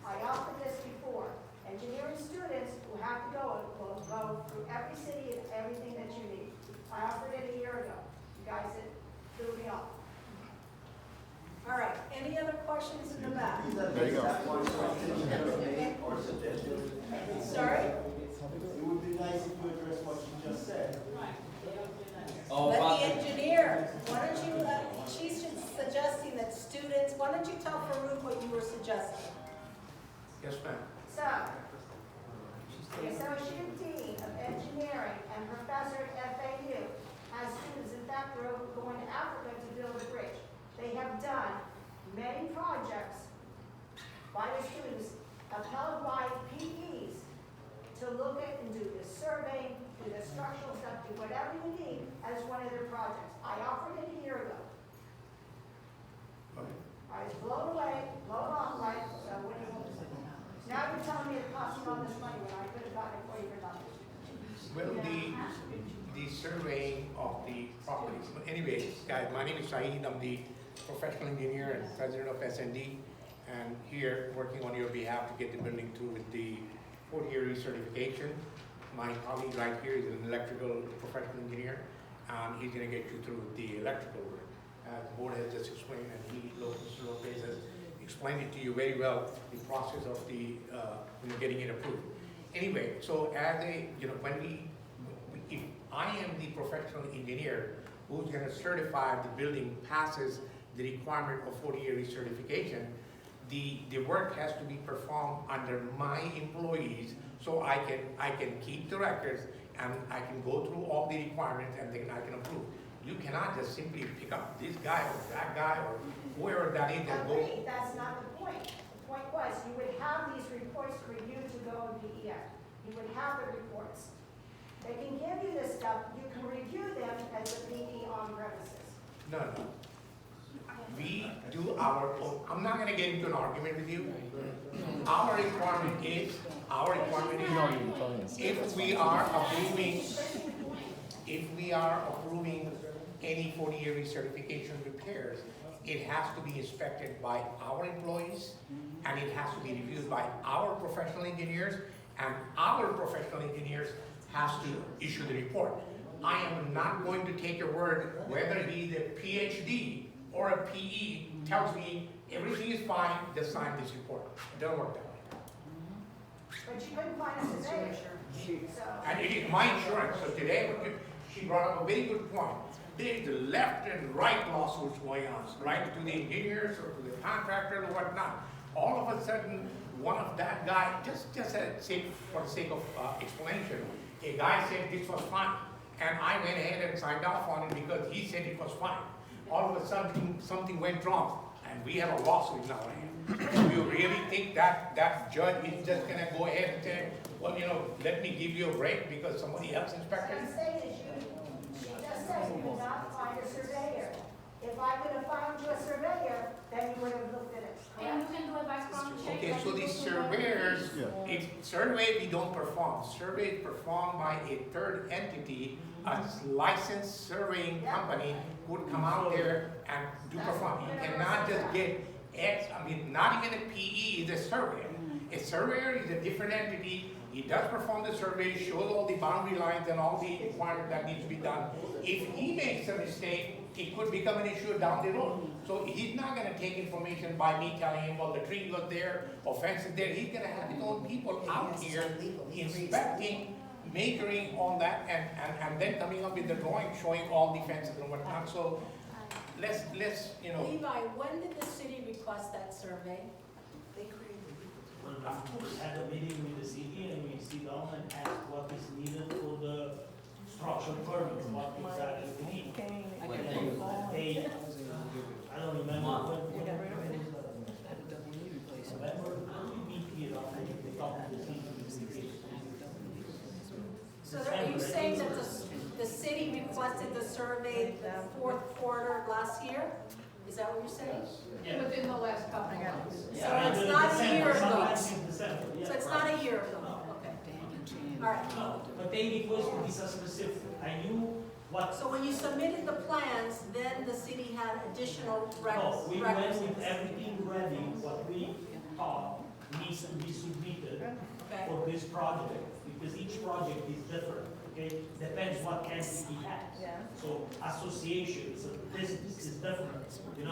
I offered this before. Engineering students who have to will go through every city and everything that you need. I offered it a year ago. You guys threw me off. All right, any other questions in the back? There you go. Sorry? It would be nice if you address what you just said. Oh, Let about the the, engineer, why don't you, she's suggesting that students, why don't you tell Farouk what you were suggesting? Yes, ma'am. So, the Associate Dean of Engineering and Professor at FAU has students, in fact, they're going to Africa to build a bridge. They have done many projects by the students, upheld by PEs, to look at and do the surveying, do the structural stuff, do whatever you need as one of their projects. I offered it a year ago. I was blown away, blown off, right, so what do you want to say? Now you're telling me it cost you all this money when I could have gotten it for you for nothing. Well, the surveying of the properties. But anyway, guys, my name is Saeed. I'm the professional engineer and president of SND, and here working on your behalf to get the building through with the 4-year recertification. My colleague right here is an electrical professional engineer, and he's going to get you through the electrical work. As the board has just explained, and Mr. Lopez has explained it to you very well, the process of the getting it approved. Anyway, so as a, if I am the professional engineer who's going to certify the building passes the requirement of 4-year recertification, the work has to be performed under my employees, so I can keep the records and I can go through all the requirements and then I can approve. You cannot just simply pick up this guy or that guy or whoever that is and go. Agreed, that's not the point. The point was, you would have these reports for you to go and DEF. You would have the reports. They can give you this stuff, you can review them as a PE on premises. No. We do I'm not gonna get into an argument with you. Our requirement is, if we are approving any 40-year recertification repairs, it has to be inspected by our employees, and it has to be reviewed by our professional engineers, and our professional engineers has to issue the report. I am not going to take your word, whether he's a PhD or a PE, tells me everything is fine, just sign this report. It doesn't work that way. But you couldn't find a surveyor. So, And it is my insurance, so today, she brought up a very good point. There's the left and right lawsuits going on, right to the engineers or to the contractor or whatnot. All of a sudden, one of that guy, just for the sake of explanation, a guy said this was fine. And I went ahead and signed off on it because he said it was fine. All of a sudden, something went wrong, and we have a lawsuit now. Do you really think that judge is just gonna go ahead and say, well, let me give you a break because somebody else inspected what I'm it? saying is she just said you could not find a surveyor. If I could have found you a surveyor, then you would have looked at it, And you correct? can do it by strong check. Okay, like so you these do for surveyors, Yeah. if survey we don't perform, survey performed by a third entity, a licensed surveying company would come out there and do perform. You cannot just get not even a PE is a surveyor. A surveyor is a different entity. He does perform the survey, shows all the boundary lines and all the requirements that needs to be done. If he makes a mistake, it could become an issue down the road. So he's not gonna take information by me telling him, well, the tree was there, or fence is there. He's gonna have his own people out here inspecting, measuring all that, and then coming up with the drawing showing all the fences and whatnot. So let's, Levi, when did the city request that survey? We had a meeting with the city and we sit down and ask what is needed for the structural permit, what exactly we need. They, I don't remember when November, we meet here on the top of the city. So are you saying that the city requested the survey the fourth quarter of last year? Is that what you're saying? Yeah. Within the last couple of months. So it's not a year ago. Sometimes in December, yeah. So it's not a year ago? Okay. All right. No, but they requested this as specific. I knew what. So when you submitted the plans, then the city had additional No, records? we went with everything ready, what we thought needs to be submitted Okay. for this project, because each project is different, okay? Depends what entity has. So association, so business is different, than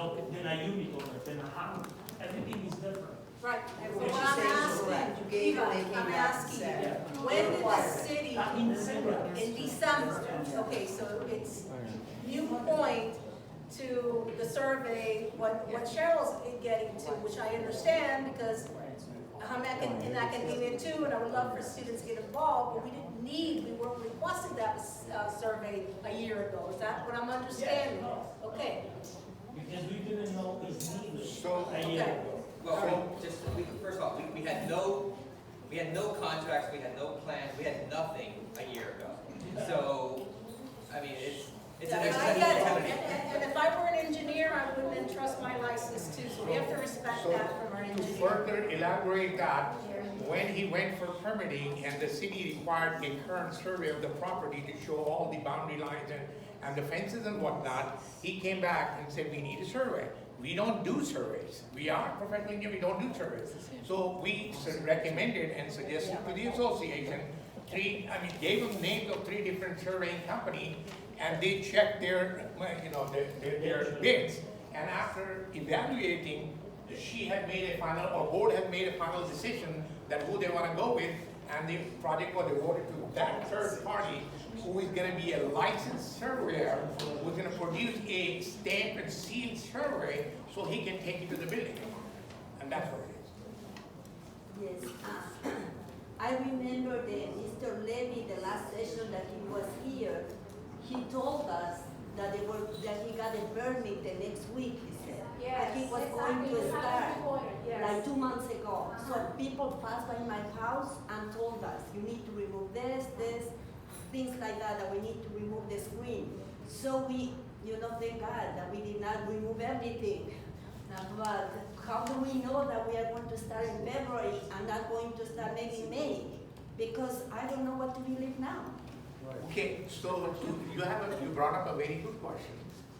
a unit owner, than a house. Everything is different. Right. And So what what you I'm say is asking, correct. You gave it, they Levi, came I'm back and asking said, you, when did the city? In December. In December, okay, so it's you point to the survey, what Cheryl's getting to, which I understand, because I'm in academia too, and I would love for students to get involved, but we weren't requesting that survey a year ago, is that what I'm understanding? Okay, Because we didn't know it's needed So- a year Okay. ago. Well, first of all, we had no contracts, we had no plans, we had nothing a year ago. So, I mean, it's an yeah, I exercise get in it, integrity. and if I were an engineer, I wouldn't entrust my license too, so we have to respect So, that from our to engineer. further elaborate that, when he went for permitting and the city required a current survey of the property to show all the boundary lines and the fences and whatnot, he came back and said, we need a survey. We don't do surveys. We are professional engineers, we don't do surveys. So we recommended and suggested to the association, gave them names of 3 different surveying companies, and they checked their bids. And after evaluating, she had made a final, or board had made a final decision that who they want to go with, and the project was awarded to that third party, who is going to be a licensed surveyor, who's going to produce a stamped and sealed survey, so he can take it to the building. And that's what it is. Yes, I remember that Mr. Levy, the last session that he was here, he told us that he got a permit the next week, he said. Yes, And he was exactly. going to You have a start, point, yes. like 2 months ago. So people passed by my house and told us, you need to remove this, things like that we need to remove the screen. So we, thank God that we did not remove everything. Now, but how do we know that we are going to start in February and not going to start maybe May? Because I don't know what to believe now. Okay, so you brought up a very good question.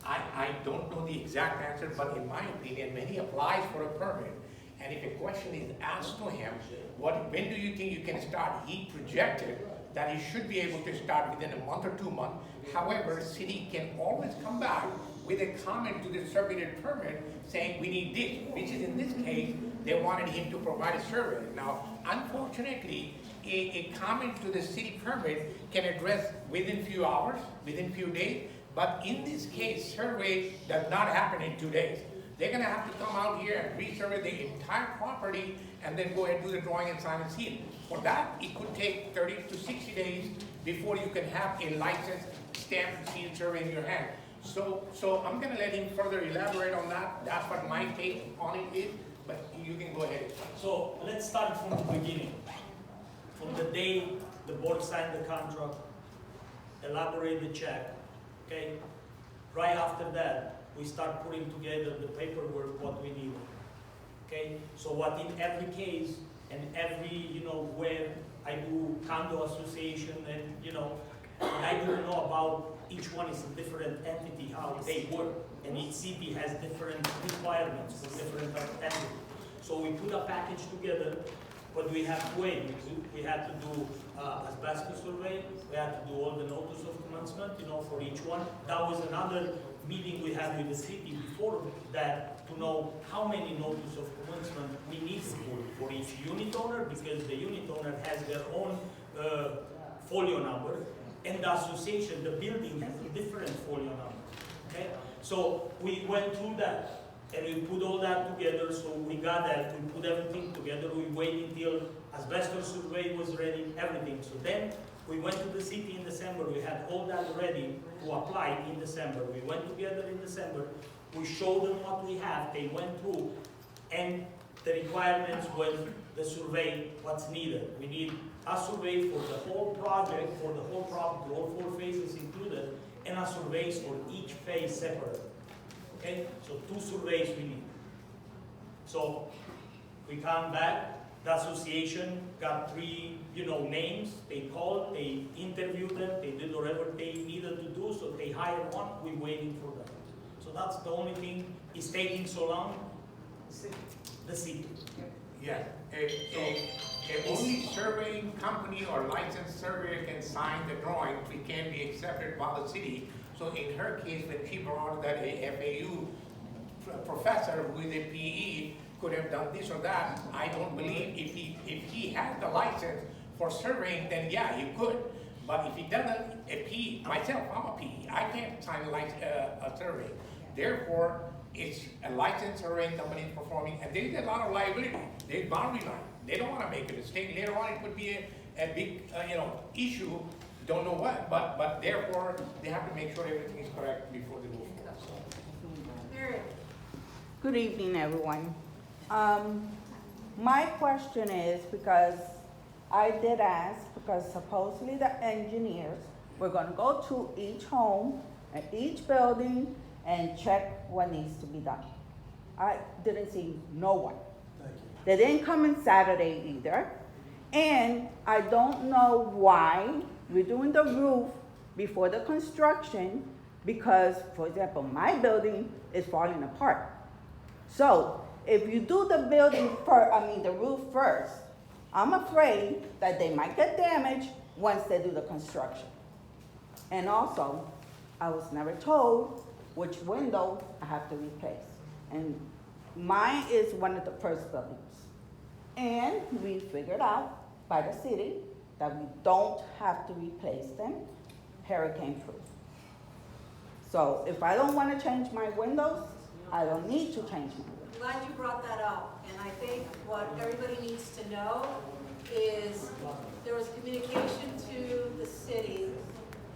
I don't know the exact answer, but in my opinion, when he applies for a permit, and if a question is asked to him, when do you think you can start? He projected that he should be able to start within a month or 2 months. However, city can always come back with a comment to the submitted permit saying we need this, which is in this case, they wanted him to provide a survey. Now, unfortunately, a comment to the city permit can address within few hours, within few days, but in this case, survey does not happen in 2 days. They're gonna have to come out here and resurvey the entire property and then go ahead and do the drawing and sign and seal. For that, it could take 30 to 60 days before you can have a licensed stamped and sealed survey in your hand. So I'm gonna let him further elaborate on that. That's what my take on it is, but you can go ahead. So let's start from the beginning. From the day the board signed the contract, elaborate the check, okay? Right after that, we start putting together the paperwork, what we need, okay? So what in every case, and every, where I do condo association and, and I don't know about each one is a different entity, how they work, and each city has different requirements for different entities. So we put a package together, but we have to wait. We had to do asbestos survey, we had to do all the notice of commencement, for each one. That was another meeting we had with the city before that to know how many notice of commencement we need to put for each unit owner, because the unit owner has their own folio number, and the association, the building has a different folio number, okay? So we went through that, and we put all that together, so we got that, we put everything together, we waited until asbestos survey was ready, everything. So then we went to the city in December, we had all that ready to apply in December. We went together in December, we showed them what we have, they went through, and the requirements was the survey, what's needed. We need a survey for the whole project, for the whole property, all 4 phases included, and a survey for each phase separate. Okay, so 2 surveys we need. So we come back, the association got 3, names, they called, they interviewed them, they did whatever they needed to do, so they hired one, we're waiting for them. So that's the only thing is taking so long, the city. Yeah, only surveying company or licensed surveyor can sign the drawing, it can be accepted by the city. So in her case, when she brought that a FAU professor who is a PE could have done this or that, I don't believe if he had the license for surveying, then yeah, he could. But if he doesn't, a PE, myself, I'm a PE, I can't sign a survey. Therefore, it's a licensed surveying company performing, and there is a lot of liability. There's boundary line. They don't want to make a mistake. Later on, it could be a big, issue. Don't know what, but therefore, they have to make sure everything is correct before they move forward. Mary. Good evening, everyone. My question is, because I did ask, because supposedly the engineers were gonna go to each home and each building and check what needs to be done. I didn't see no one. They didn't come on Saturday either. And I don't know why we're doing the roof before the construction, because, for example, my building is falling apart. So if you do the the roof first, I'm afraid that they might get damaged once they do the construction. And also, I was never told which window I have to replace. And mine is one of the first buildings. And we figured out by the city that we don't have to replace them, hurricane proof. So if I don't want to change my windows, I don't need to change my windows. Glad you brought that up, and I think what everybody needs to know is there was communication to the city,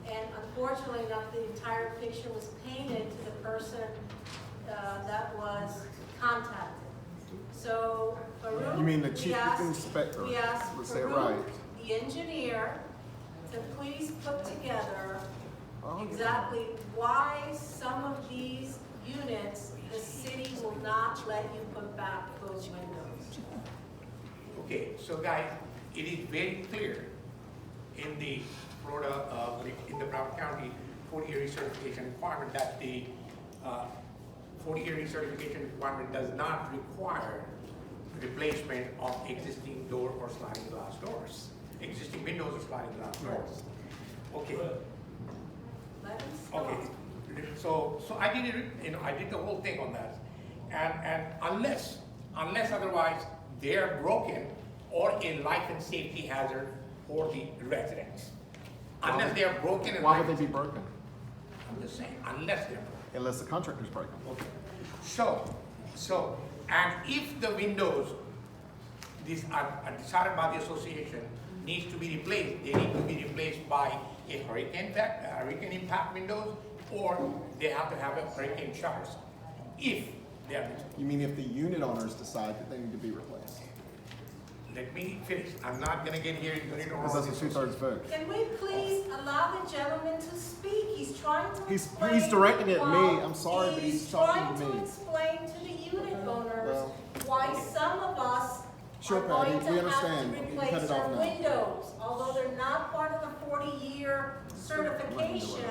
and unfortunately not the entire picture was painted to the person that was contacted. So Farouk, You mean the chief we asked inspector? Let's say it Farouk, right. the engineer, to please put together exactly why some of these units the city will not let you put back those windows. Okay, so guys, it is very clear in the Florida, in the Broward County 40-year recertification requirement that the 40-year recertification requirement does not require replacement of existing door or sliding glass doors, existing windows or sliding glass doors. Okay. Let them stop. Okay, so I did it, I did the whole thing on that. And unless otherwise they're broken or a life and safety hazard for the residents. Unless they're broken and Why would they be broken? I'm just saying, unless they're broken. Unless the contractor's broken. Okay. So, and if the windows, these are decided by the association, needs to be replaced, they need to be replaced by a hurricane impact windows, or they have to have a hurricane shutters. If they are, You mean if the unit owners decide that they need to be replaced? let me finish. I'm not gonna get here. Because that's a 2/3 vote. Can we please allow the gentleman to speak? He's trying to explain. He's directing it at me. why- I'm sorry, but he's trying talking to to me. explain to the unit owners Well, why some of us Sure, are going Patty, we to have understand. to You can cut replace it our off now. windows. Although they're not part of the 40-year certification,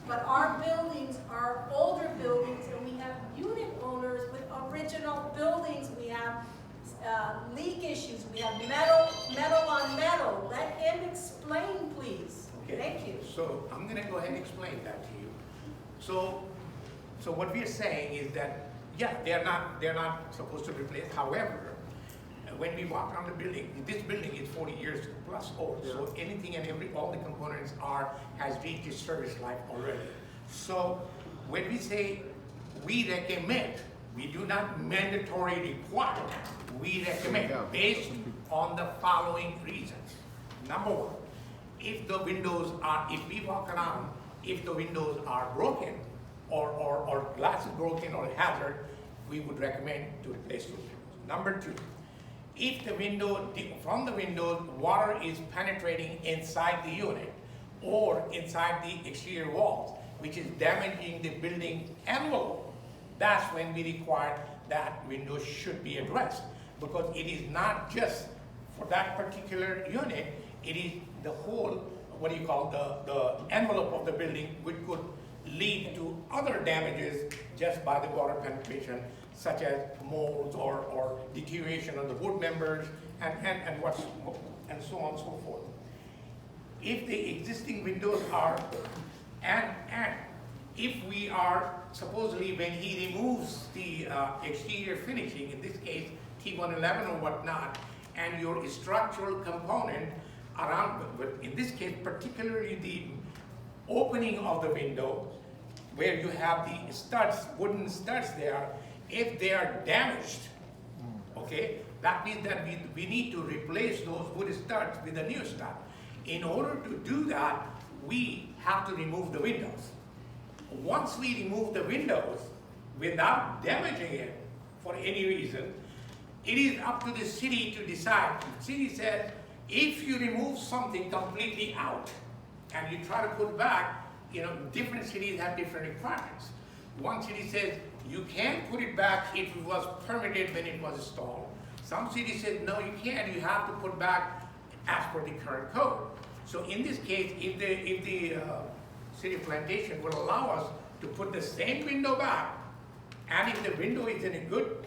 but our buildings are older buildings, and we have unit owners with original buildings. We have leak issues, we have metal on metal. Let him explain, please. Okay. Thank you. So I'm gonna go ahead and explain that to you. So what we're saying is that, yeah, they're not supposed to replace. However, when we walk around the building, this building is 40 years plus old. Yeah. So anything and all the components has reached its service life already. So when we say we recommend, we do not mandatory require. We recommend Yeah. based on the following reasons. Number one, if the windows are, if we walk around, if the windows are broken or glass is broken or hazard, we would recommend to replace those windows. Number two, if the window, from the windows, water is penetrating inside the unit or inside the exterior walls, which is damaging the building envelope, that's when we require that window should be addressed. Because it is not just for that particular unit, it is the whole, the envelope of the building, which could lead to other damages just by the water penetration, such as molds or deterioration of the wood members and so on and so forth. If the existing windows are, and if we are, supposedly when he removes the exterior finishing, in this case T111 or whatnot, and your structural component around, but in this case particularly the opening of the window, where you have the studs, wooden studs there, if they are damaged, okay, that means that we need to replace those wood studs with a new stud. In order to do that, we have to remove the windows. Once we remove the windows without damaging it for any reason, it is up to the city to decide. The city says, if you remove something completely out and you try to put back, different cities have different requirements. One city says, you can put it back if it was permitted when it was installed. Some cities said, no, you can't, you have to put back as per the current code. So in this case, if the city of Plantation will allow us to put the same window back, and if the window is in a good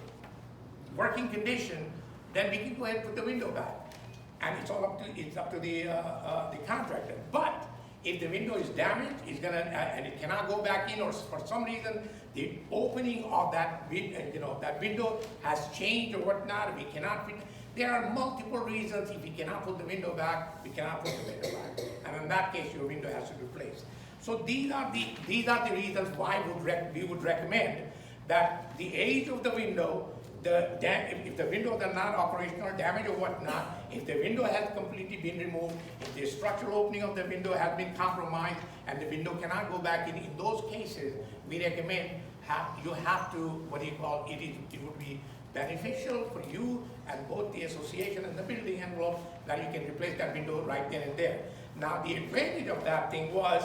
working condition, then we can go ahead and put the window back. And it's up to the contractor. But if the window is damaged, and it cannot go back in, or for some reason the opening of that window has changed or whatnot, we cannot fit. There are multiple reasons. If we cannot put the window back, we cannot put the window back. And in that case, your window has to be replaced. So these are the reasons why we would recommend that the age of the window, if the windows are not operational, damaged or whatnot, if the window has completely been removed, if the structural opening of the window has been compromised and the window cannot go back in those cases, we recommend you have to, it would be beneficial for you and both the association and the building envelope that you can replace that window right then and there. Now the advantage of that thing was,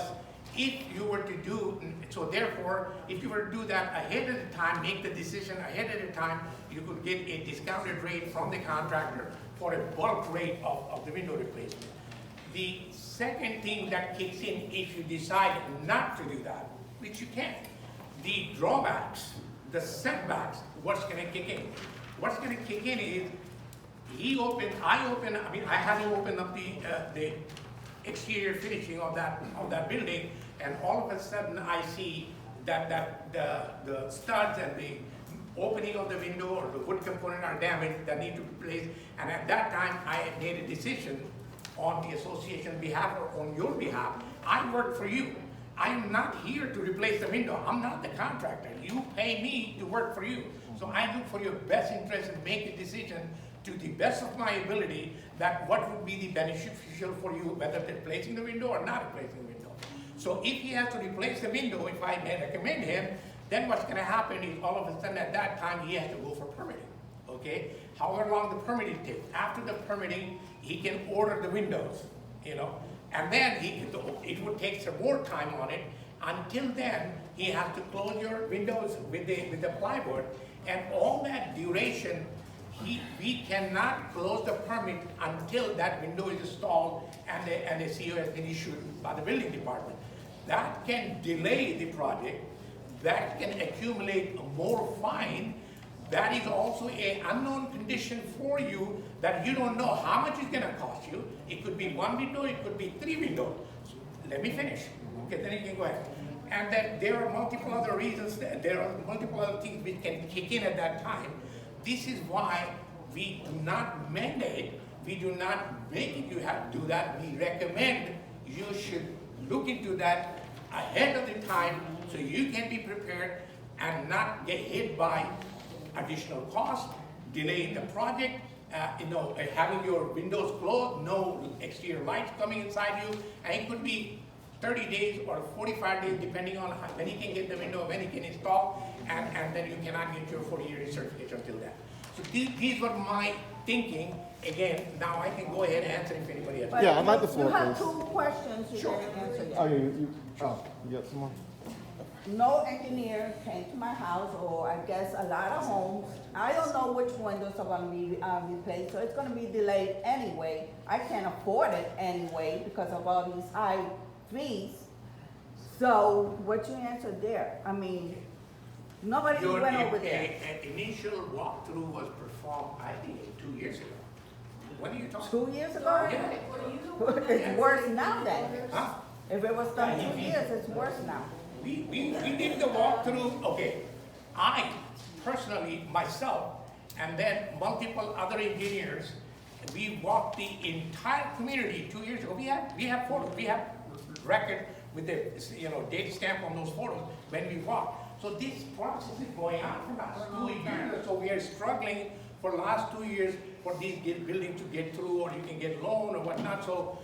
if you were to do, so therefore, if you were to do that ahead of the time, make the decision ahead of the time, you could get a discounted rate from the contractor for a bulk rate of the window replacement. The second thing that kicks in if you decide not to do that, which you can, the drawbacks, the setbacks, what's gonna kick in? What's gonna kick in is, I had to open up the exterior finishing of that building, and all of a sudden I see that the studs and the opening of the window or the wood component are damaged that need to be replaced. And at that time, I had made a decision on the association's behalf or on your behalf. I work for you. I am not here to replace the window. I'm not the contractor. You pay me to work for you. So I look for your best interest and make a decision to the best of my ability that what would be the beneficial for you, whether they're replacing the window or not replacing the window. So if he has to replace the window, if I may recommend him, then what's gonna happen is all of a sudden at that time he has to go for permitting, okay? However long the permitting takes. After the permitting, he can order the windows, you know? And then it would take some more time on it. Until then, he has to close your windows with the plywood, and all that duration, we cannot close the permit until that window is installed and the CO has been issued by the building department. That can delay the project, that can accumulate more fine. That is also an unknown condition for you that you don't know how much it's gonna cost you. It could be one window, it could be 3 windows. So let me finish, okay, then you can go ahead. And that there are multiple other reasons, there are multiple other things which can kick in at that time. This is why we do not mandate, we do not make it, you have to do that. We recommend you should look into that ahead of the time so you can be prepared and not get hit by additional cost, delaying the project, having your windows closed, no exterior lights coming inside you, and it could be 30 days or 45 days depending on when you can get the window, when you can install, and then you cannot get your 40-year certification until then. So these were my thinking. Again, now I can go ahead and answer if anybody else. But I'd like the floor, You have please. 2 questions you Sure. didn't answer yet. Oh, you got some more? No engineer came to my house, or I guess a lot of homes. I don't know which windows are gonna be replaced, so it's gonna be delayed anyway. I can't afford it anyway because of all these high fees. So what you answered there? I mean, nobody went over there. An initial walkthrough was performed, I think, 2 years ago. When are you talking? 2 years ago? Yeah. It's worse now then. Huh? If it was done 2 years, it's worse now. We did the walkthrough, okay. I personally, myself, and then multiple other engineers, we walked the entire community 2 years ago. We have photos, we have record with the, date stamp on those photos when we walked. So this process is going on for last 2 years. So we are struggling for last 2 years for these buildings to get through, or you can get loan or whatnot. So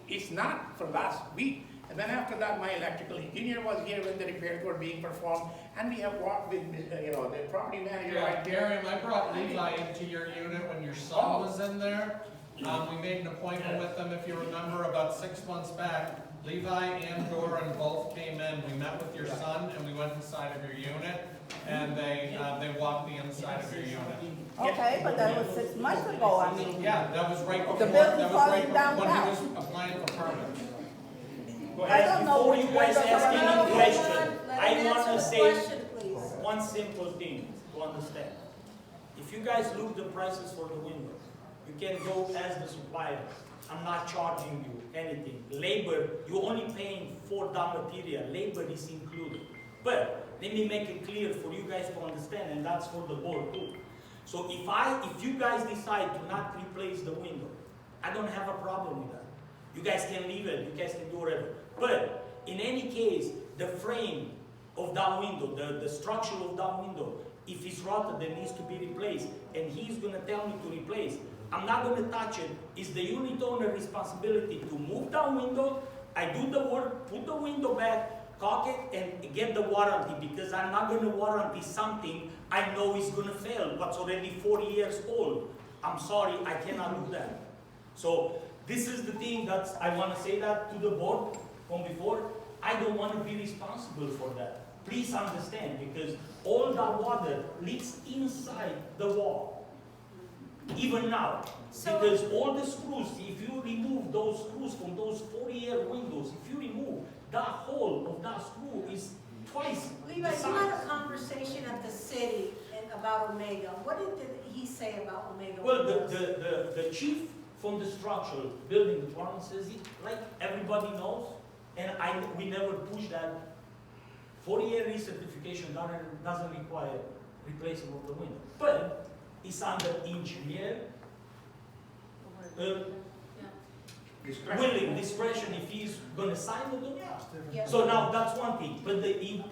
it's not for last week. And then after that, my electrical engineer was here when the repairs were being performed, and we have walked with, the property manager right there. Miriam, I brought Levi into your unit when your son was in there. We made an appointment with them, if you remember, about 6 months back. Levi and Doran both came in. We met with your son, and we went inside of your unit, and they walked the inside of your unit. Okay, but that was 6 months ago, I mean. Yeah, that was right before, The building's that was right falling down before when he now. was applying for permits. I don't know Before which you guys windows ask are any gonna question, Let I him want answer to the say question, please. one simple thing to understand. If you guys look the prices for the window, you can go as the supplier. I'm not charging you anything. Labor, you're only paying for that material. Labor is included. But let me make it clear for you guys to understand, and that's for the board too. So if you guys decide to not replace the window, I don't have a problem with that. You guys can leave it, you guys can do whatever. But in any case, the frame of that window, the structure of that window, if it's rotted, it needs to be replaced, and he's gonna tell me to replace, I'm not gonna touch it. It's the unit owner responsibility to move that window. I do the work, put the window back, caulk it, and get the warranty, because I'm not gonna warranty something I know is gonna fail, what's already 40 years old. I'm sorry, I cannot do that. So this is the thing that I want to say that to the board from before. I don't want to be responsible for that. Please understand, because all that water leaks inside the wall. Even now, because all the screws, if you remove those screws from those 40-year windows, if you remove that hole of that screw is twice Levi, the you size. had a conversation at the city about Omega. What did he say about Omega? Well, the chief from the structural building department says it, like everybody knows, and we never push that. 40-year recertification doesn't require replacement of the window, but it's under engineer willing discretion if he's going to sign it or not. Yeah. So now that's one thing, but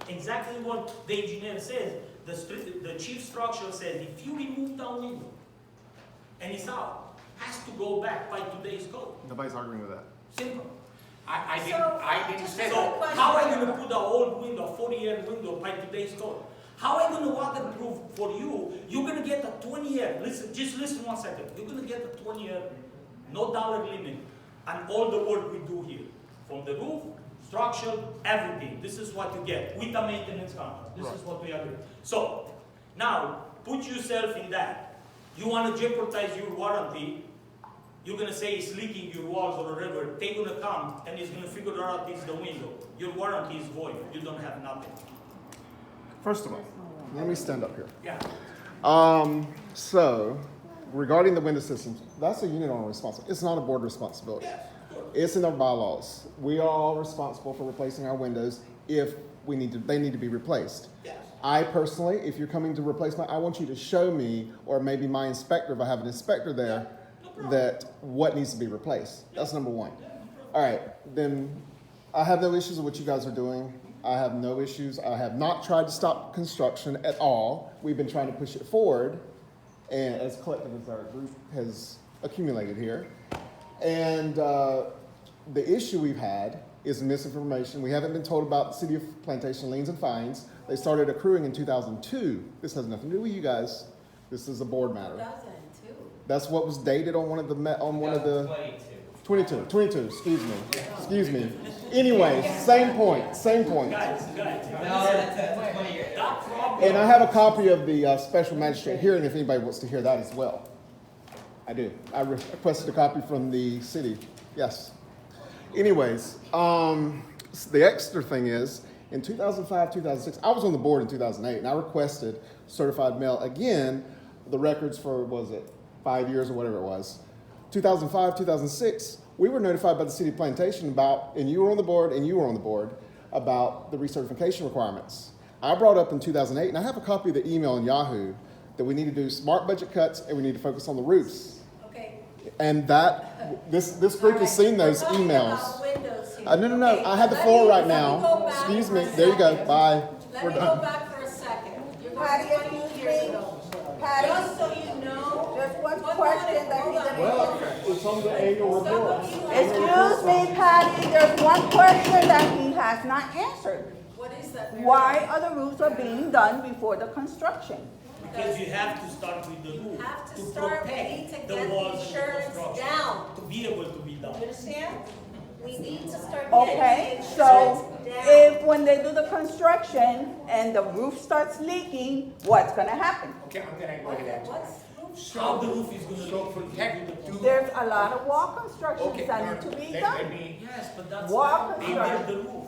exactly what the engineer says, the chief structural says, if you remove that window and it's out, has to go back by today's code. Nobody's arguing with that. Simple. I didn't just say a that. So question. how am I going to put an old window, 40-year window by today's code? How am I going to waterproof for you? You're going to get a 20-year, just listen 1 second. You're going to get a 20-year, no dollar limit on all the work we do here. From the roof, structure, everything. This is what you get with a maintenance contract. This is what we agree. So, now, put yourself in that. You want to jeopardize your warranty. You're going to say it's leaking your walls or whatever. They're going to come and it's going to figure out it's the window. Your warranty is void. You don't have nothing. First of all, let me stand up here. Yeah. So, regarding the window systems, that's a unit owner responsibility. It's not a board responsibility. It's in our bylaws. We are all responsible for replacing our windows if they need to be replaced. Yes. I personally, if you're coming to replace I want you to show me, or maybe my inspector, if I have an inspector there, that what needs to be replaced. That's number one. All right, then I have no issues with what you guys are doing. I have no issues. I have not tried to stop construction at all. We've been trying to push it forward, and as collective as our group has accumulated here. And the issue we've had is misinformation. We haven't been told about the City of Plantation liens and fines. They started accruing in 2002. This has nothing to do with you guys. This is a board matter. 2002. That's what was dated on one of the 22, excuse me. Anyway, same point. Guys. No, that's 20 years. That problem. And I have a copy of the special magistrate hearing if anybody wants to hear that as well. I do. I requested a copy from the city. Yes. Anyways, the extra thing is, in 2005, 2006, I was on the board in 2008, and I requested certified mail again, the records for, 5 years or whatever it was. 2005, 2006, we were notified by the City of Plantation about, and you were on the board, about the recertification requirements. I brought up in 2008, and I have a copy of the email on Yahoo, that we need to do smart budget cuts and we need to focus on the roofs. Okay. And that, this group has seen those We're talking emails. about windows here. No. Okay, I have the let floor me- right let me now. go back Excuse for me. a There you go. second. Bye. Let We're me go done. back for a second. You're Patty, going 20 excuse years me. ago. Patty, Just so you know. there's one Hold question on, that hold needs on. to be It's on the annual Some report. of you Excuse me, Patty, there's one question that he has not answered. What is that, Mary? Why are the roofs are being done before the construction? Because you have to start with the roof Have to to start, we need to protect get the the walls and the insurance construction down. to be able to be You done. understand? We need to start Okay, getting the so insurance down. if when they do the construction and the roof starts leaking, what's gonna happen? Okay, I'm gonna go ahead and answer What's, that. How the roof is going to So look protect to. There's a lot of wall constructions Okay, that no, need to be let done. me, Yes, but that's Walk not and they drive. build the roof.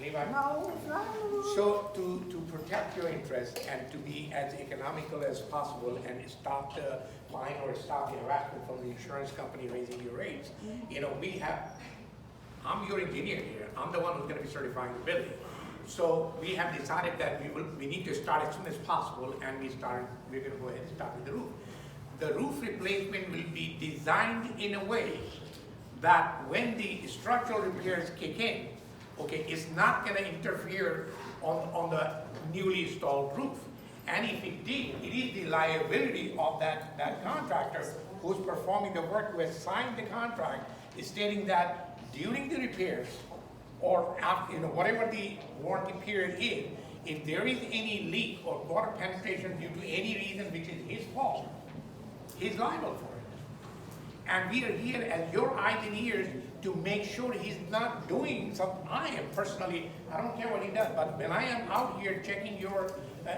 Levi. No, it's not on the roof. So to protect your interest and to be as economical as possible and stop the fine or stop the harassment from the insurance company raising your rates, I'm your engineer here. I'm the one who's gonna be certifying the building. So we have decided that we need to start as soon as possible, and we're gonna go ahead and start with the roof. The roof replacement will be designed in a way that when the structural repairs kick in, okay, it's not gonna interfere on the newly installed roof. And if it did, it is the liability of that contractor who's performing the work, who has signed the contract, is stating that during the repairs, or after, whatever the warranty period is, if there is any leak or water penetration due to any reason which is his fault, he's liable for it. And we are here as your eyes and ears to make sure he's not doing something. I am personally, I don't care what he does, but when I am out here checking your,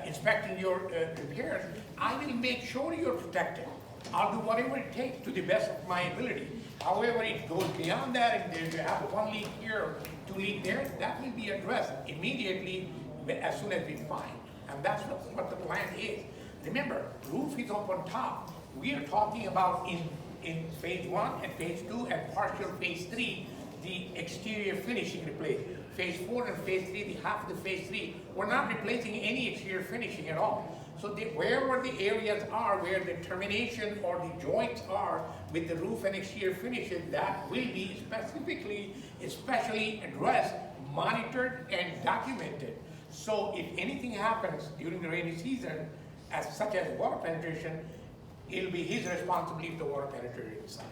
inspecting your repairs, I will make sure you're protected. I'll do whatever it takes to the best of my ability. However, it goes beyond that, and if you have one leak here or two leaks there, that will be addressed immediately as soon as we find. And that's what the plan is. Remember, roof is up on top. We are talking about in phase 1 and phase 2 and partial phase 3, the exterior finishing replaced. Phase 4 and phase 3, the half of the phase 3, we're not replacing any exterior finishing at all. So wherever the areas are where the termination or the joints are with the roof and exterior finishes, that will be especially addressed, monitored, and documented. So if anything happens during the rainy season, such as water penetration, it'll be his responsibility if the water penetrated inside.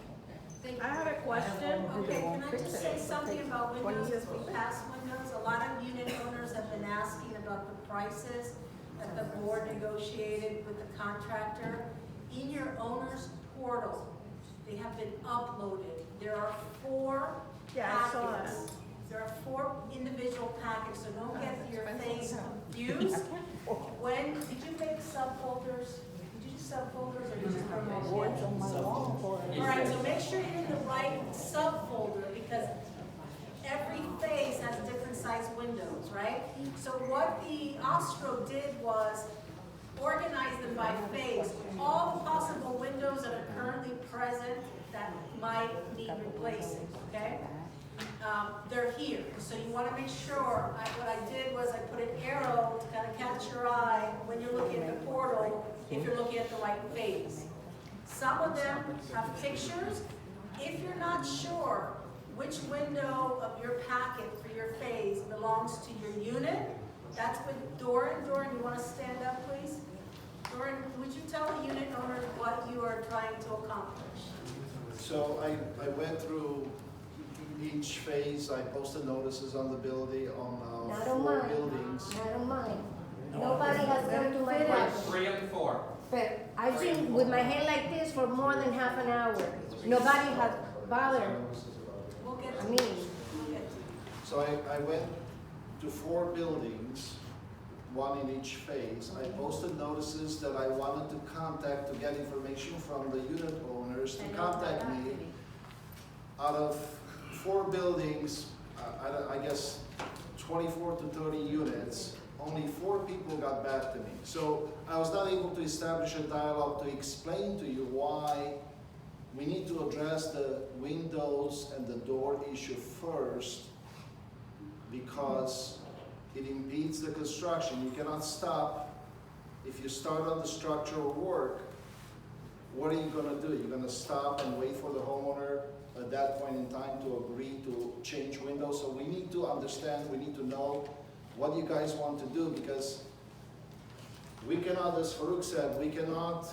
I have a question. Okay, can I just say something about windows as we pass windows? A lot of unit owners have been asking about the prices that the board negotiated with the contractor. In your owner's portal, they have been uploaded. There are 4 packets. There are 4 individual packets, so don't get your things confused. When, did you make subfolders? Subfolders or you just promote one? All right, so make sure you're in the right subfolder because every phase has different size windows, right? So what the Ostro did was organize them by phase. All the possible windows that are currently present that might need replacing, okay? They're here, so you want to make sure, what I did was I put an arrow to kind of catch your eye when you're looking at the portal, if you're looking at the right phase. Some of them have pictures. If you're not sure which window of your packet for your phase belongs to your unit, that's with Doran. Doran, you want to stand up, please? Doran, would you tell the unit owners what you are trying to accomplish? So I went through each phase. I posted notices on the building, on 4 buildings. I don't mind. Nobody has come to my house. 3 and 4. But I've been with my hand like this for more than half an hour. Nobody has bothered. We'll get to I mean, So I went to 4 buildings, 1 in each phase. I posted notices that I wanted to contact to get information from the unit owners to contact me. Out of 4 buildings, I guess 24 to 30 units, only 4 people got back to me. So I was not able to establish a dialogue to explain to you why we need to address the windows and the door issue first, because it impedes the construction. You cannot stop. If you start on the structural work, what are you gonna do? You're gonna stop and wait for the homeowner at that point in time to agree to change windows? So we need to understand, we need to know what you guys want to do, because we cannot, as Farouk said, we cannot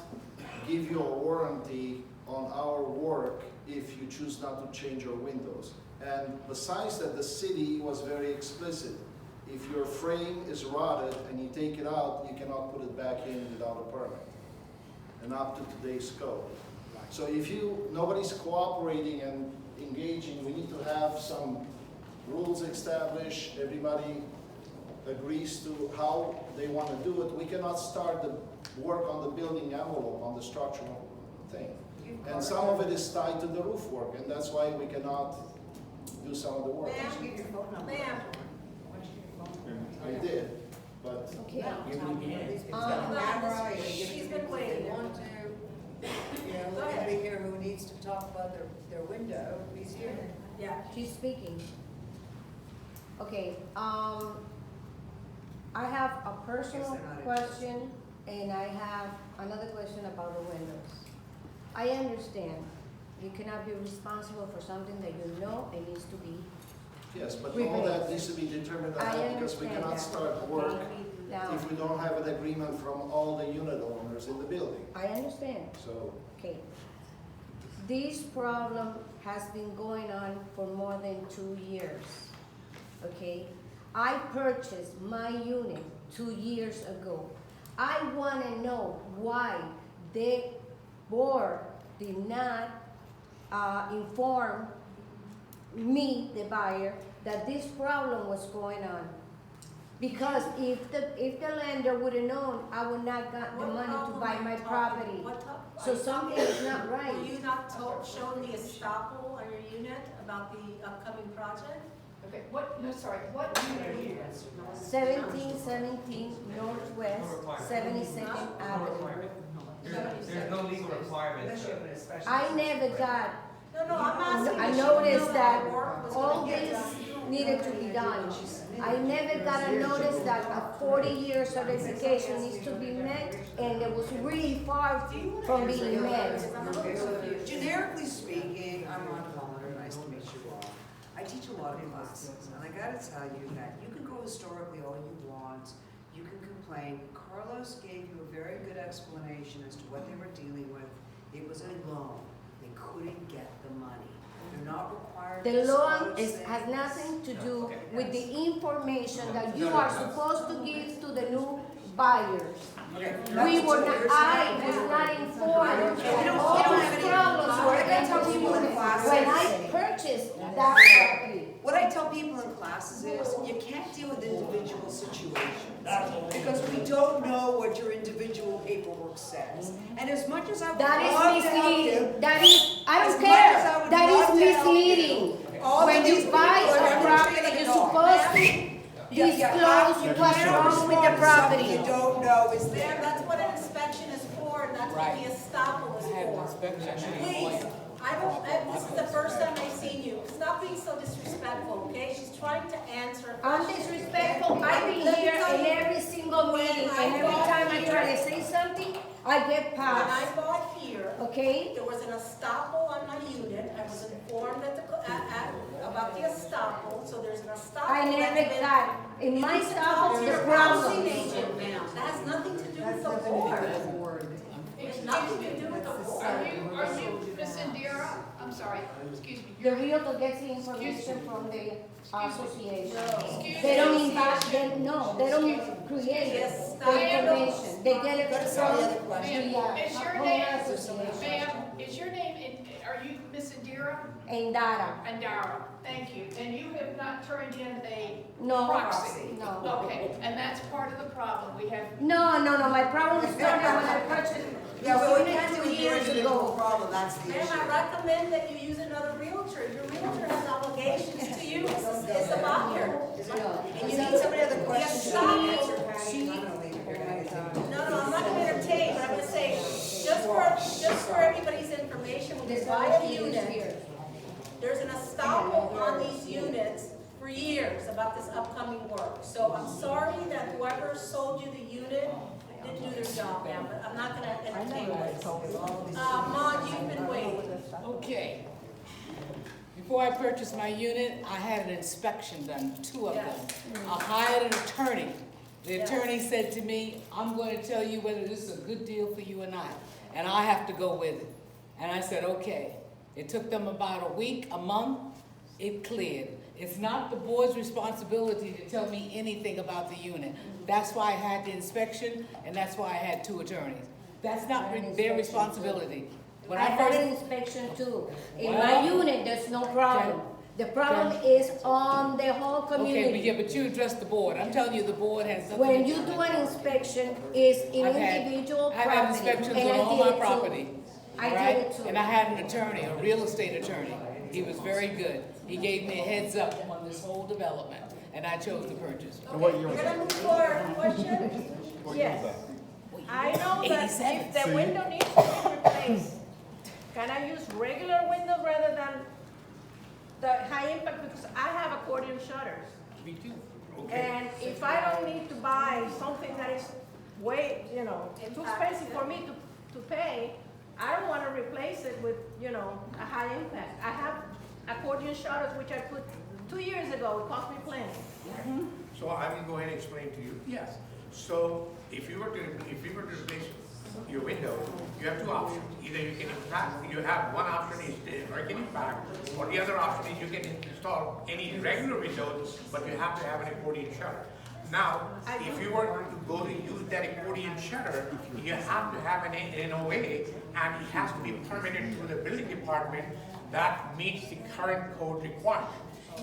give you a warranty on our work if you choose not to change your windows. And besides that, the city was very explicit. If your frame is rotted and you take it out, you cannot put it back in without a permit, and up to today's code. So if nobody's cooperating and engaging, we need to have some rules established. Everybody agrees to how they want to do it. We cannot start the work on the building envelope, on the structural thing. And some of it is tied to the roof work, and that's why we cannot do some of the work. Ma'am. I did, but okay. She's been waiting. We're gonna be here who needs to talk about their window, he's here. Yeah. She's speaking. Okay, I have a personal question and I have another question about the windows. I understand you cannot be responsible for something that you know it needs to be. yes, but all that needs to be determined ahead, because we cannot start work Now, if we don't have an agreement from all the unit owners in the building. I understand. So Okay. This problem has been going on for more than 2 years, okay? I purchased my unit 2 years ago. I wanna know why the board did not inform me, the buyer, that this problem was going on. Because if the lender would have known, I would not got the What money to problem buy are my you talking- property. are So you something talking- is not right. Were you not shown the estoppel on your unit about the upcoming project? Okay, what, no, sorry, what unit are you? 1717 Northwest 72nd Avenue. There's no legal requirements. I never got, No, I'm asking. I if you noticed knew that work was all gonna get this done. needed to be done. I never got a notice that a 40-year certification needs to be met, and it was really far from being met. Generically speaking, I'm Ron Hollander, nice to meet you all. I teach a lot of classes, and I gotta tell you that you can go historically all you want, you can complain. Carlos gave you a very good explanation as to what they were dealing with. It was a loan, they couldn't get the money. They're not required to The loan disclose has things. nothing to do with the information that you are supposed to give to the new buyers. We were not, I was not informed that all these problems were introduced when I purchased that property. What I tell people in classes is, you can't deal with individual situations, because we don't know what your individual paperwork says. And as much as I would That love is to help you, misleading, that is, I as don't much as I care, would that love is to help misleading. all When of these you buy people are a property, undertaking you're it all. supposed to disclose what's wrong with the property. You don't know is There, there. that's what an inspection is for, and that's what the estoppel is for. Please, this is the first time I've seen you. Stop being so disrespectful, okay? She's trying to answer a I'm question. disrespectful, I've been here in every single meeting, and every time I try to say something, I get When I passed, bought here, okay? there was an estoppel on my unit. I was informed about the estoppel, so there's an estoppel. I never got, in my stuff, the Housing problem. agent, ma'am. That has nothing to do with the board. It's nothing to do with the board. Are you Miss Indira? I'm sorry, excuse me. The realtor gets the information from the association. Excuse They don't me. invite, they don't create Yes, the information, they get it That's from the other the question. Is your home name, association. ma'am, is your name, are you Miss Indira? And data, Andara, thank you. And you have not turned in a no, proxy? no. Okay, and that's part of the problem. We have, No, my problem started when I purchased Yeah, well, we this can't unit do 2 it years individual ago. problem, that's the Ma'am, issue. I recommend that you use another realtor. Your realtor has obligations to you as a buyer. And you need somebody other questions. Yes, you can she- answer, Patty. I'm gonna leave it here. I gotta take it. No, I'm not gonna entertain, but I'm gonna say, just for everybody's information, when you buy a unit, there's an estoppel on these units for years about this upcoming work. So I'm sorry that whoever sold you the unit didn't do their job, ma'am, but I'm not gonna entertain this. Mom, you've been waiting. Okay. Before I purchased my unit, I had an inspection done, 2 of them. I hired an attorney. The attorney said to me, I'm going to tell you whether this is a good deal for you or not, and I have to go with it. And I said, okay. It took them about a week, a month, it cleared. It's not the board's responsibility to tell me anything about the unit. That's why I had the inspection, and that's why I had 2 attorneys. That's not their responsibility. When I had first- an inspection too. In my Well, unit, there's no problem. The problem is on the whole Okay, community. but you address the board. I'm telling you, the board has nothing. When to you do do with an it. inspection, it's in I've had- individual I've property. had inspections and on I all did my it too. property. I right? did it too. And I had an attorney, a real estate attorney. He was very good. He gave me a heads up on this whole development, and I chose to purchase. And what year We're was gonna that? move forward. Question? What year was that? I know that 87. if the See? window needs to be replaced, can I use regular windows rather than the high impact? Because I have accordion shutters. Me too. And if I don't need to buy something that is way, too expensive for me to pay, I don't want to replace it with, a high impact. I have accordion shutters which I put 2 years ago, it cost me plenty. So I will go ahead and explain to you. Yes. So if you were to replace your window, you have 2 options. Either you can impact, you have one option is the American impact, or the other option is you can install any regular windows, but you have to have an accordion shutter. Now, if you were to go to use that accordion shutter, you have to have an NOA, and it has to be permitted through the building department that meets the current code requirement.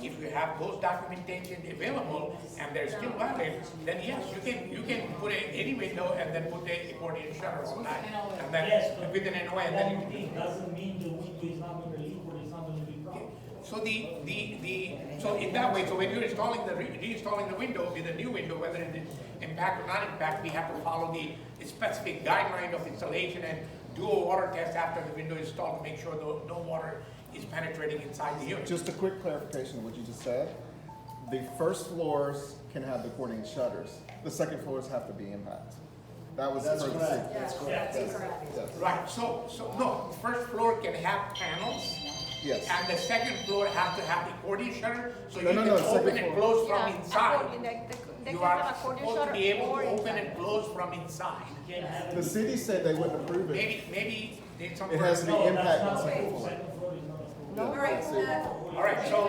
If you have those documentation available and they're still valid, then yes, you can put any window and then put the accordion shutter on that. And then Yes, but with an NOA, and then you one can. thing doesn't mean the window is not gonna leak or it's not gonna be broken. So in that way, so when you're reinstalling the window with a new window, whether it is impact or not impact, we have to follow the specific guideline of installation and do a water test after the window is installed to make sure no water is penetrating inside the unit. Just a quick clarification of what you just said. The first floors can have the accordion shutters. The second floors have to be impact. That was That's courtesy. correct, that's correct. Yes. Right, so no, the first floor can have panels. Yes. And the second floor has to have the accordion shutter, so No, you no, can no, second open and floor. close from inside. They You can have are an accordion supposed to shutter be able or to open inside. and close from inside. You can't have it. The city said they wouldn't approve it. Maybe there's some. It has to be No, impact that's on not second approved. floor. Second floor is not approved. All right, All right, so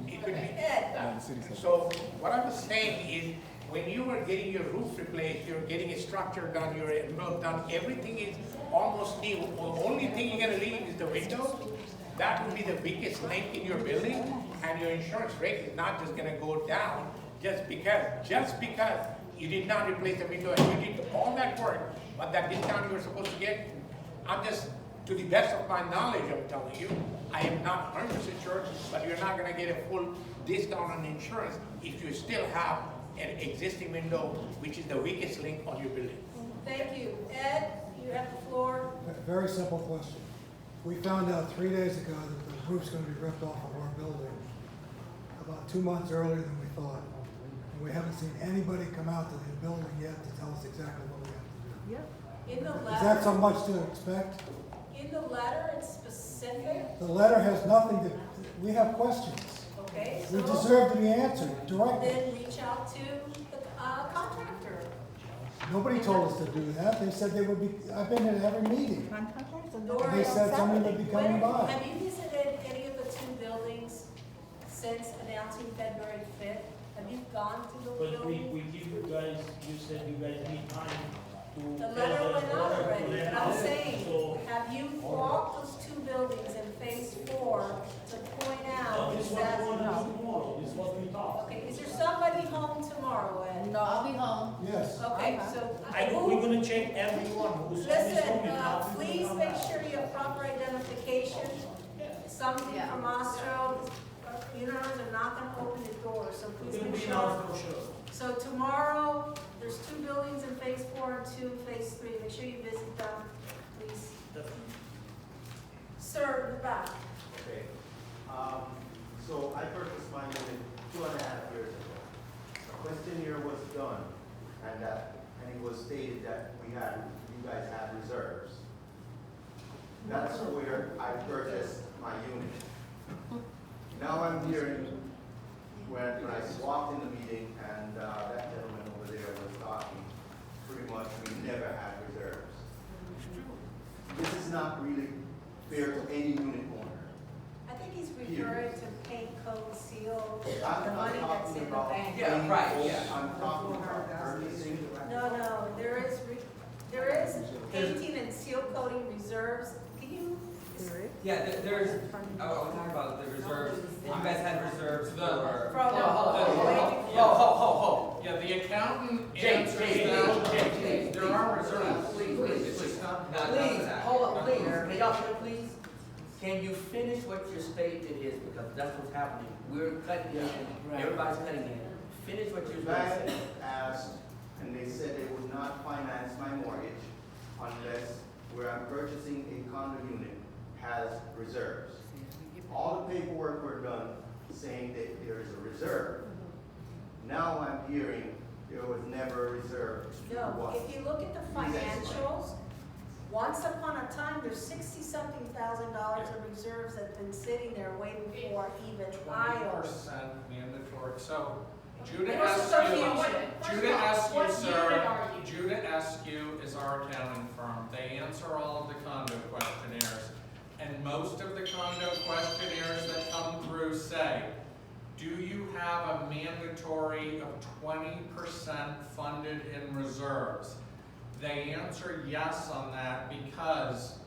it could be. No, the city said. So what I was saying is, when you are getting your roof replaced, you're getting a structure done, your envelope done, everything is almost new. The only thing you're gonna leave is the windows. That would be the weakest link in your building, and your insurance rate is not just gonna go down just because you did not replace the window and you did all that work, but that discount you were supposed to get. I'm just, to the best of my knowledge, I'm telling you, I am not 100% sure, but you're not gonna get a full discount on insurance if you still have an existing window, which is the weakest link on your building. Thank you. Ed, you have the floor. A very simple question. We found out 3 days ago that the roof's gonna be ripped off of our building about 2 months earlier than we thought. And we haven't seen anybody come out to the building yet to tell us exactly what we have to In the do. Is that letter, so much to expect? in the letter, it's specific, The letter has nothing to, we have questions. okay? We So deserve to be answered directly. then reach out to the contractor. Nobody told us to do that. They said they would be, I've been at every meeting. Or They said somebody would be coming by. Have you visited any of the two buildings since announcing February 5th? Have you gone to the But building? we give you guys, you said you guys need time to. The tell letter them went out what already, to let but I'm out. saying, So, have you walked those two buildings in phase 4 to point no, out this is what that? we want to do tomorrow, this is what we talked. Okay, is there somebody home tomorrow, Ed? I'll be home. Yes. Okay, so We're gonna check everyone who's on this listen, home and how people please come make back. sure you have proper identification. Something Yeah. from Ostro, funerals are not gonna open the door, so It's please gonna make be sure. announced for sure. So tomorrow, there's 2 buildings in phase 4 and 2 in phase 3. Make sure you visit them, please. Definitely. Sir, in the back. Okay, so I purchased my unit 2.5 years ago. A questionnaire was done, and it was stated that you guys had reserves. That's where I purchased my unit. Now I'm hearing, when I walked in the meeting, and that gentleman over there was talking, pretty much we never had reserves. This is not really fair to any unit owner. I think he's referring to paint, code, seal, the I'm money that's talking in the about bank. Yeah, right, yeah. I'm talking about purchasing. No, there is painting and seal coating reserves. Can you? Yeah, there's, I was talking about the reserves, you guys had reserves for. From, Yeah, the accountant James, answers James, that. James, There are reserves. Please, not Please, that. hold on, please, can y'all hear, please? Can you finish what your statement is, because that's what's happening. We're cutting in, everybody's cutting in. Finish what you're Bank saying. asked, and they said they would not finance my mortgage unless where I'm purchasing a condo unit has reserves. All the paperwork were done saying that there is a reserve. Now I'm hearing there was never a reserve. No, What? if you look at the financials, once upon a time, there's $60-something thousand of reserves that's been sitting there waiting for even IO. 20% mandatory, so Judah There was asked some you, confusion. Judah asked you, What sir, unit are you? Judah Askew is our accounting firm. They answer all of the condo questionnaires. And most of the condo questionnaires that come through say, do you have a mandatory of 20% funded in reserves? They answer yes on that because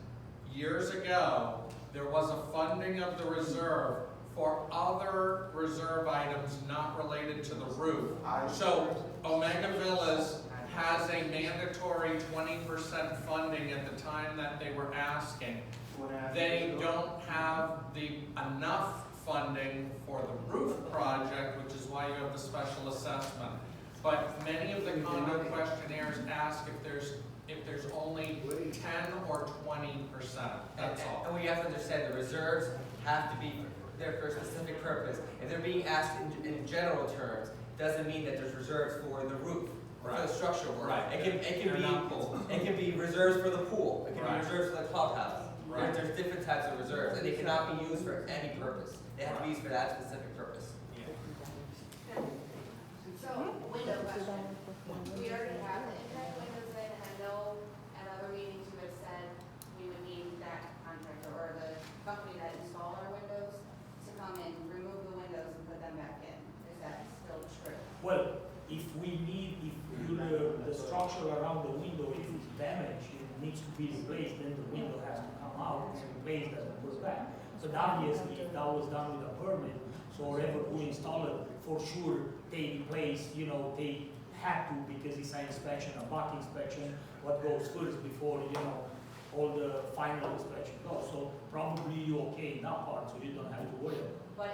years ago, there was a funding of the reserve for other reserve items not related to the roof. So Omega Villas has a mandatory 20% funding at the time that they were asking. They don't have enough funding for the roof project, which is why you have the special assessment. But many of the condo questionnaires ask if there's only 10 or 20%, that's all. And we have to understand the reserves have to be there for a specific purpose. If they're being asked in general terms, doesn't mean that there's reserves for the roof, or for the structural work. Right. It can be reserves for the pool, it can be reserves for the clubhouse. Right. There's different types of reserves, and they cannot be used for any purpose. They have to be used for that specific purpose. So, window question. We already have the impact windows in, and I know at other meetings you have said we would need that contractor or the company that install our windows to come and remove the windows and put them back in. Is that still true? Well, if the structure around the window, if it's damaged, it needs to be replaced, then the window has to come out and replaced and put back. So obviously, if that was done with a permit, so whoever who installed it, for sure, they replace, they have to, because it's an inspection, a back inspection, what goes first before, all the final inspection goes. So probably you're okay in that part, so you don't have to worry about it. But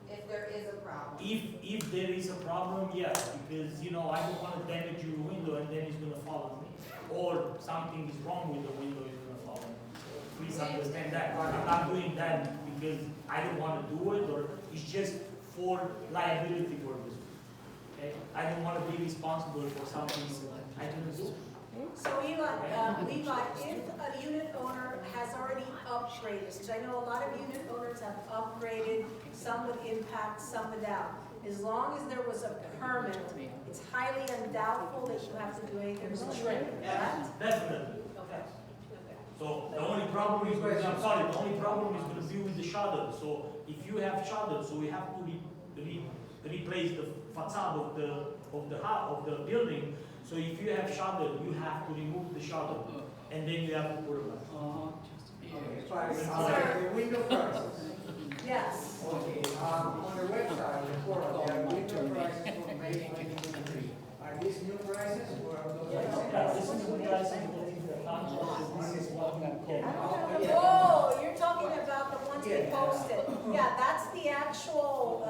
if there is a problem? If there is a problem, yes, because, I don't want to damage your window and then it's going to fall on me. Or something is wrong with the window, it's going to fall on me. So please understand that. I'm not doing that because I don't want to do it, or it's just for liability purposes. Okay? I don't want to be responsible for something I didn't do. So Levi, if a unit owner has already upgraded, because I know a lot of unit owners have upgraded, some with impact, some without. As long as there was a permit, it's highly undoubtful that you have to do anything to trim, correct? Definitely. Okay. So the only problem is, the only problem is going to be with the shutters. So if you have shutters, so we have to replace the facade of the building. So if you have shutter, you have to remove the shutter, and then you have to put it back. The window prices. Yes. Okay, on the website, the portal, there are window prices for May 2023. Are these new prices or are those? Yeah, this is the price of the contract, this is what we get. Oh, you're talking about the ones we posted. Yeah, that's the actual,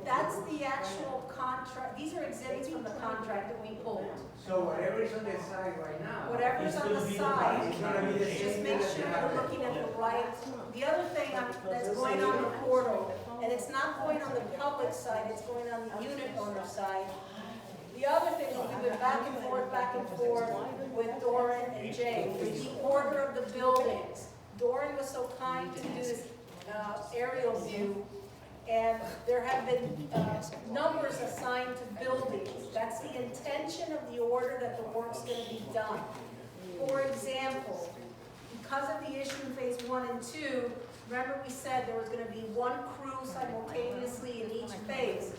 that's the actual contract. These are exhibits from the contract that we pulled. So whatever is on the side right now. Whatever's on the side, It's gonna be the same just make that sure you have you're looking at the right. The other thing that's going on the portal, and it's not going on the public side, it's going on the unit owner side. The other thing is we've been back and forth with Doran and Jay for the order of the buildings. Doran was so kind to do this aerial view, and there have been numbers assigned to buildings. That's the intention of the order that the work's going to be done. For example, because of the issue in phase 1 and 2, remember we said there was going to be one crew simultaneously in each phase.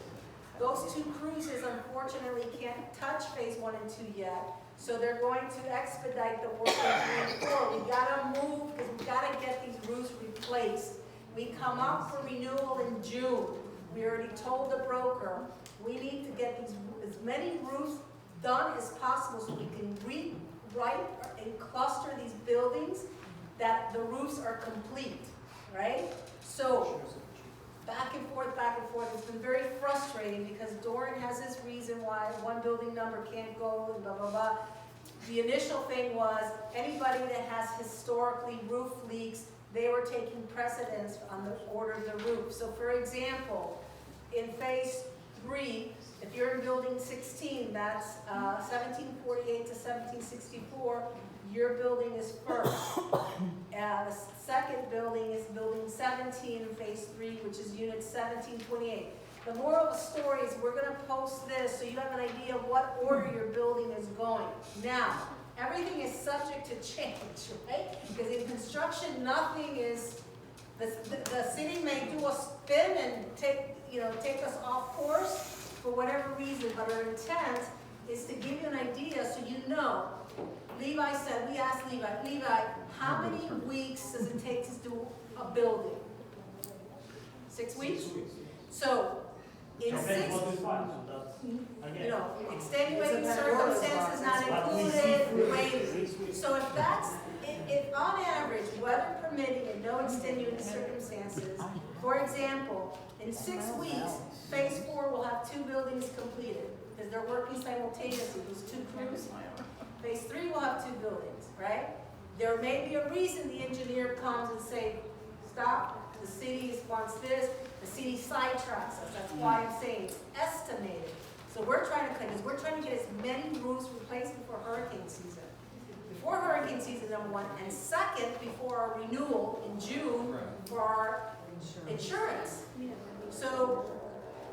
Those two cruises unfortunately can't touch phase 1 and 2 yet, so they're going to expedite the work in 3 and 4. We gotta move because we gotta get these roofs replaced. We come up for renewal in June. We already told the broker we need to get as many roofs done as possible so we can rewrite and cluster these buildings that the roofs are complete, right? So back and forth. It's been very frustrating because Doran has his reason why one building number can't go and blah, blah, blah. The initial thing was anybody that has historically roof leaks, they were taking precedence on the order of the roof. So for example, in phase 3, if you're in building 16, that's 1748 to 1764, your building is first. The second building is building 17 in phase 3, which is unit 1728. The moral of the story is we're going to post this so you have an idea of what order your building is going. Now, everything is subject to change, right? Because in construction, nothing is, the city may do a spin and take us off course for whatever reason, but our intent is to give you an idea so you know Levi said, we asked Levi, how many weeks does it take to do a building? 6 weeks? So, in six, you know, extenuating circumstances not included, waiting. So if that's, if on average, weather permitting and no extenuating circumstances, for example, in 6 weeks, phase 4 will have 2 buildings completed, because they're working simultaneously, those 2 crews. Phase 3 will have 2 buildings, right? There may be a reason the engineer comes and say, stop, the city wants this, the city sidetracks us, that's why I'm saying it's estimated. So we're trying to get as many roofs replaced before hurricane season. Before hurricane season, number one, and second, before our renewal in June for our insurance. So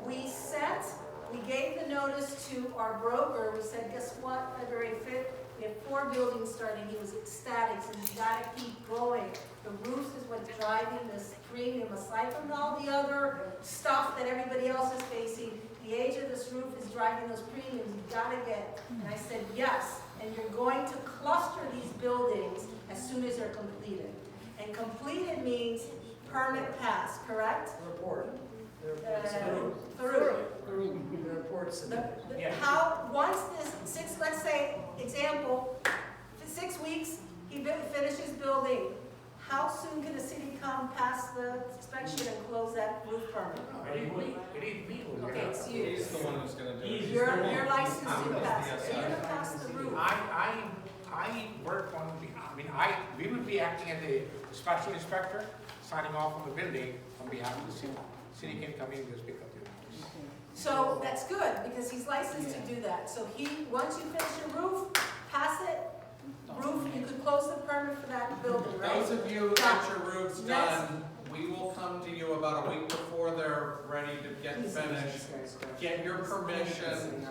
we gave the notice to our broker, we said, guess what, February 5th, we have 4 buildings starting, he was ecstatic, so you gotta keep going. The roofs is what's driving this premium, aside from all the other stuff that everybody else is facing, the age of this roof is driving those premiums, you gotta get. And I said, yes, and you're going to cluster these buildings as soon as they're completed. And completed means permit pass, correct? Report. Through. The report submitted. How, once this, let's say, example, 6 weeks, he finishes building, how soon can the city come pass the inspection and close that roof permit? Okay, it's you. He's the one who's gonna do it. You're licensed to pass, so you're gonna pass the roof. I work on, we will be acting as a special inspector, signing off on the building on behalf of the city. City can come in and just pick up your house. So that's good, because he's licensed to do that. So once you finish your roof, pass it, roof, you could close the permit for that building, right? Those of you that your roof's done, we will come to you about a week before they're ready to get finished. Get your permission.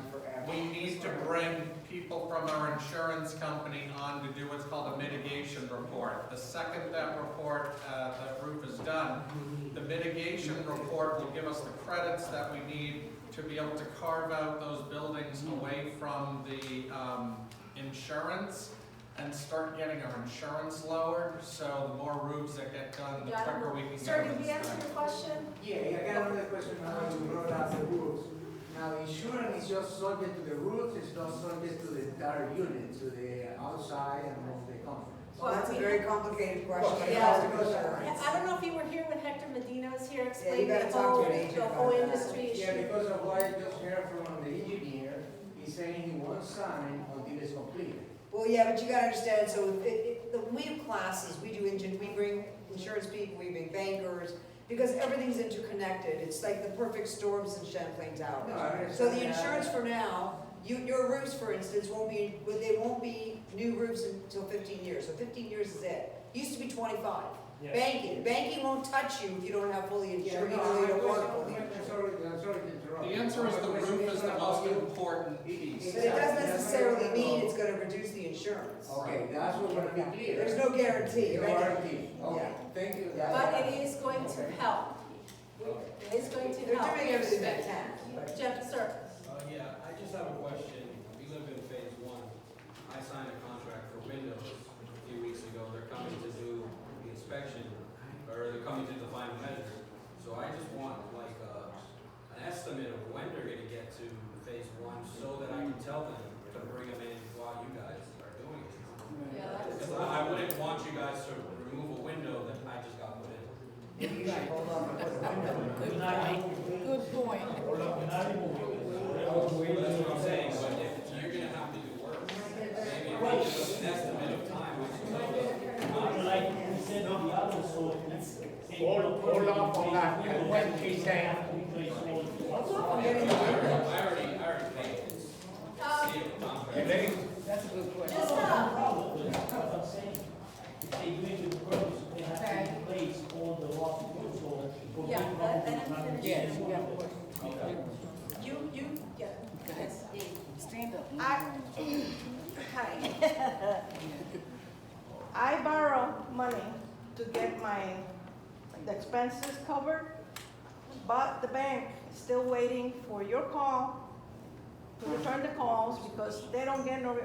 We need to bring people from our insurance company on to do what's called a mitigation report. The second that report, that roof is done, the mitigation report will give us the credits that we need to be able to carve out those buildings away from the insurance and start getting our insurance lowered. So the more roofs that get done, the quicker we can get Sir, them did we answer your question? Yeah, I got another question now that you brought up the roofs. Now, the insurance is just subject to the roofs, it's not subject to the entire unit, to the outside and of the company. Well, that's a very complicated question. Yeah. I don't know if you were here when Hector Medina was here explaining gotta talk to an agent the about whole that. industry issue. Yeah, because of what I just heard from the engineer, he's saying he won't sign until it's completed. Well, yeah, but you gotta understand, so when we have classes, we bring insurance people, we bring bankers, because everything's interconnected. It's like the perfect storms in Champlain Towers. No, I understand So the that. insurance for now, your roofs, for instance, won't be new roofs until 15 years. So 15 years is it. Used to be 25. Yes. Banking won't touch you if you don't have fully insured, Yeah, even no, though you don't I'm work fully sorry insured. to interrupt. The answer is the roof is the most important piece. But it doesn't necessarily mean it's gonna reduce the insurance. Okay, that's what we're gonna be clear. There's no guarantee, No right? guarantee. Okay, thank you. But it is going to help. It is going to They're help. doing everything they can. Jeff, sir. Yeah, I just have a question. We live in phase 1. I signed a contract for windows a few weeks ago. They're coming to do the inspection, or they're coming to the final measure. So I just want like an estimate of when they're gonna get to phase 1 so that I can tell them to bring them in while you guys are doing it. Because I wouldn't want you guys to remove a window that I just got put in. Maybe you should hold on and put the window in. Good point. Good point. That's what I'm saying, but if you're gonna have to do work, maybe if you give us an estimate of time, which is Like we said on the other, so it's. Hold off on that, and when he's saying, I already paid it. See if the contract. That's a good question. Just, I'm saying, if they do it with purpose, they have to replace all the rock, so. yeah, let him finish. Yes, you got a question. Yeah. Go ahead. Stand up. Hi. I borrow money to get the expenses covered, but the bank is still waiting for your call to return the calls because they don't get no,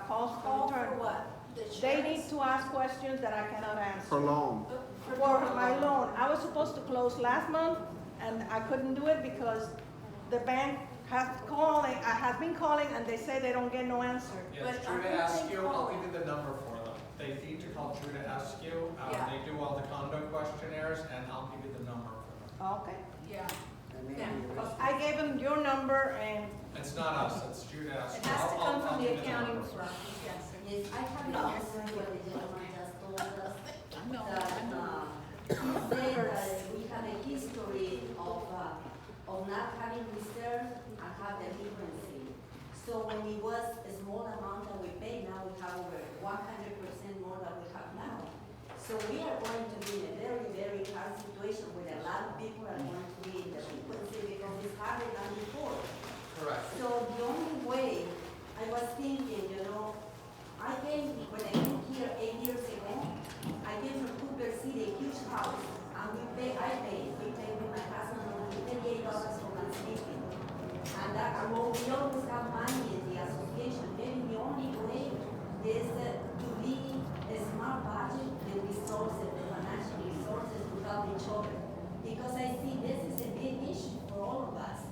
calls to Call return. for what? The They insurance? need to ask questions that I cannot answer. For loan. For my loan, I was supposed to close last month, and I couldn't do it because the bank has been calling, and they say they don't get no answer. Yes, But Drew I to think ask they you, call I'll it. give you the number for them. They need to call Drew to ask you, Yeah. they do all the condo questionnaires, and I'll give you the number for them. Okay. Yeah. I gave them your number, and It's not us, it's Drew to ask It you. has to come I'll from give the you accounting number. firm, yes. Yes, I have not heard what the gentleman just told us. That, he said that we have a history of not having reserve and have delinquency. So when it was a small amount that we pay, now we have over 100% more than we have now. So we are going to be in a very, very hard situation where a lot of people are going to be in delinquency because it's harder than before. Correct. So the only way, I was thinking, when I came here 8 years ago, I came from Cooper City, a huge house, and we paid with my husband only $38 for landscaping. And we always have money in the association. Maybe the only way is to be a smart budget, the resources, the financial resources to help each other. Because I see this is a big issue for all of us.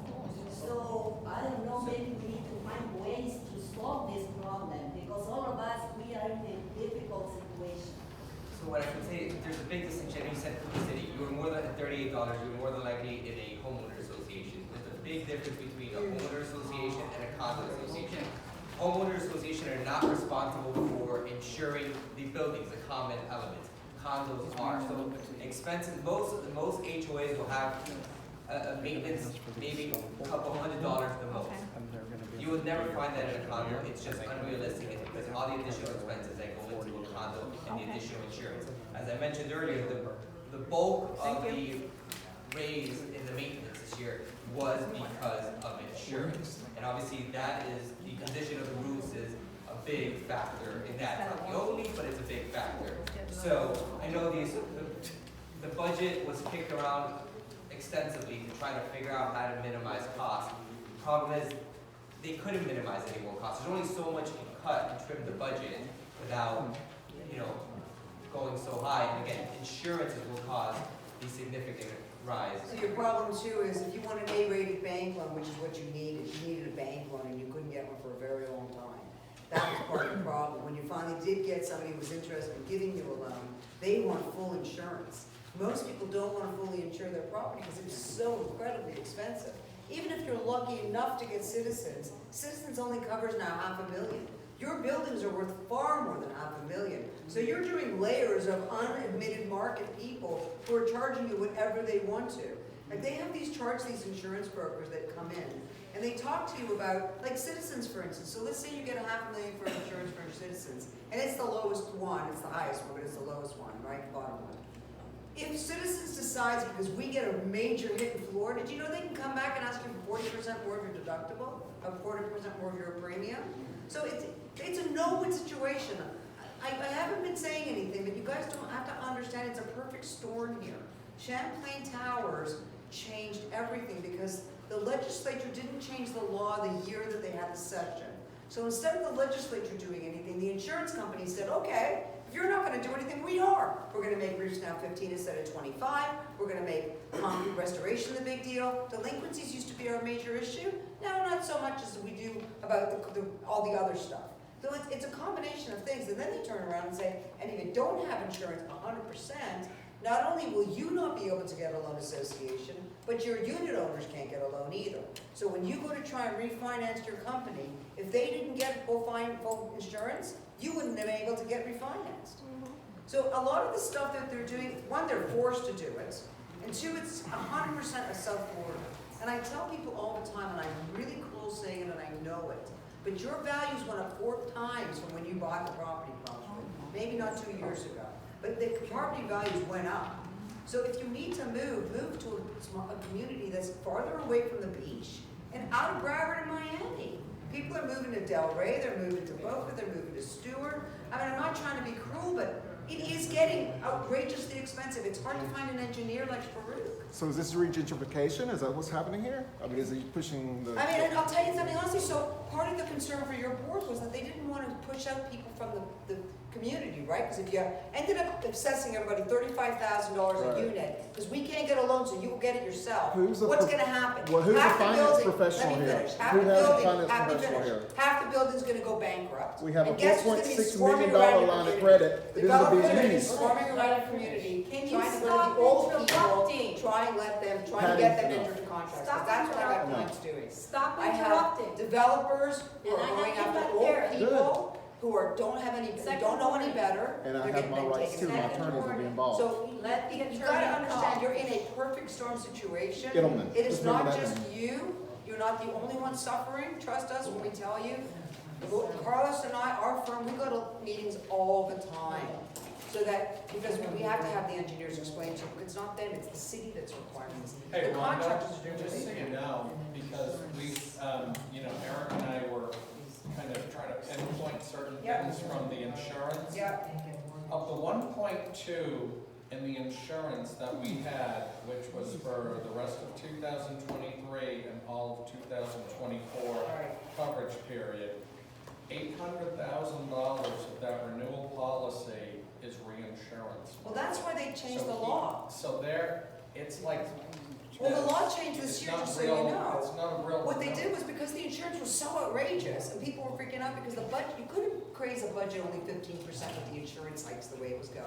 So I don't know, maybe we need to find ways to solve this problem because all of us, we are in a difficult situation. So what I can say, there's a big distinction. You said Cooper City, you were more than at $38, you were more than likely in a homeowner association. There's a big difference between a homeowner association and a condo association. Homeowner association are not responsible for insuring the buildings, the common elements. Condos are. So expenses, most HOAs will have a maintenance, maybe a couple $100 the most. You would never find that in a condo. It's just unrealistic because all the additional expenses that go into a condo and the additional insurance. As I mentioned earlier, the bulk of the raise in the maintenance this year was because of insurance. And obviously that is, the condition of the roofs is a big factor in that. It's not the only, but it's a big factor. So I know the budget was kicked around extensively to try to figure out how to minimize costs. The problem is they couldn't minimize any more costs. There's only so much you can cut and trim the budget without, going so high. And again, insurances will cause the significant rise. So your problem too is if you want an A-rated bank loan, which is what you needed a bank loan and you couldn't get one for a very long time. That was part of the problem. When you finally did get somebody who was interested in giving you a loan, they want full insurance. Most people don't want to fully insure their property because it's so incredibly expensive. Even if you're lucky enough to get Citizens, Citizens only covers now $500,000. Your buildings are worth far more than $500,000. So you're doing layers of unadmitted market people who are charging you whatever they want to. Like they have these insurance brokers that come in and they talk to you about, like Citizens for instance. So let's say you get $500,000 for insurance for Citizens and it's the lowest one, it's the highest one, but it's the lowest one, right? Bottom one. If Citizens decides, because we get a major hit in Florida, do you know they can come back and ask you for 40% more of your deductible, or 40% more of your premium? So it's a no-win situation. I haven't been saying anything, but you guys don't have to understand it's a perfect storm here. Champlain Towers changed everything because the legislature didn't change the law the year that they had the session. So instead of the legislature doing anything, the insurance company said, okay, if you're not going to do anything, we are. We're going to make roofs now 15 instead of 25. We're going to make concrete restoration the big deal. Delinquencies used to be our major issue. Now not so much as we do about all the other stuff. So it's a combination of things. And then they turn around and say, and if you don't have insurance 100%, not only will you not be able to get a loan association, but your unit owners can't get a loan either. So when you go to try and refinance your company, if they didn't get full insurance, you wouldn't have been able to get refinanced. So a lot of the stuff that they're doing, one, they're forced to do it, and two, it's 100% a self-order. And I tell people all the time, and I'm really cool saying it and I know it, but your values went up 4 times from when you bought the property probably, maybe not 2 years ago, but the property values went up. So if you need to move to a community that's farther away from the beach and out of Broward and Miami. People are moving to Delray, they're moving to Boca, they're moving to Stewart. I mean, I'm not trying to be cruel, but It is getting outrageously expensive. It's hard to find an engineer like Farouk. So is this regentrification? Is that what's happening here? I mean, is he pushing the? I mean, and I'll tell you something honestly, so part of the concern for your board was that they didn't want to push out people from the community, right? Because if you ended up assessing everybody $35,000 Right. a unit, because we can't get a loan, so you will get it yourself. Who's the What's prof- gonna happen? Well, who's the Half finance building- professional let me here? finish. Half Who the has the building- finance half me professional finish. here? Half the building's gonna go bankrupt. We have a And guess who's gonna be $4.6 swarming million around the line of community? credit that isn't Developers are being gonna be used. swarming around the community, Can you trying to go to stop the old people, interrupting? try and get them Patty, into contracts. Stop 'Cause that's what I got interrupting. clients doing. Stop I have interrupting. developers who And are I going have after that old there. people who don't know any better. And I They're have getting my rights taken too. My advantage of. attorneys will be involved. So Let the you attorney gotta understand, talk. you're in a perfect storm situation. Gentlemen, It is just remember not that just name. you, you're not the only one suffering, trust us when we tell you. Carlos and I, our firm, we go to meetings all the time. So that, because we have to have the engineers explain to them, it's not them, it's the city that's requiring this. Hey, The Rhonda, contractors are doing what just so they you do. know, because we, Eric and I were kind of trying to pinpoint certain Yep. things from the insurance. Yep. Of the 1.2 in the insurance that we had, which was for the rest of 2023 and all of 2024 coverage period, $800,000 of that renewal policy is reinsurance. Well, that's why they changed So the law. So there, it's like. Well, the law changed this It's year, not just so you real- know. It's not a real. What they did was because the insurance was so outrageous and people were freaking out because the budget, you couldn't raise a budget only 15% with the insurance hikes the way it was going.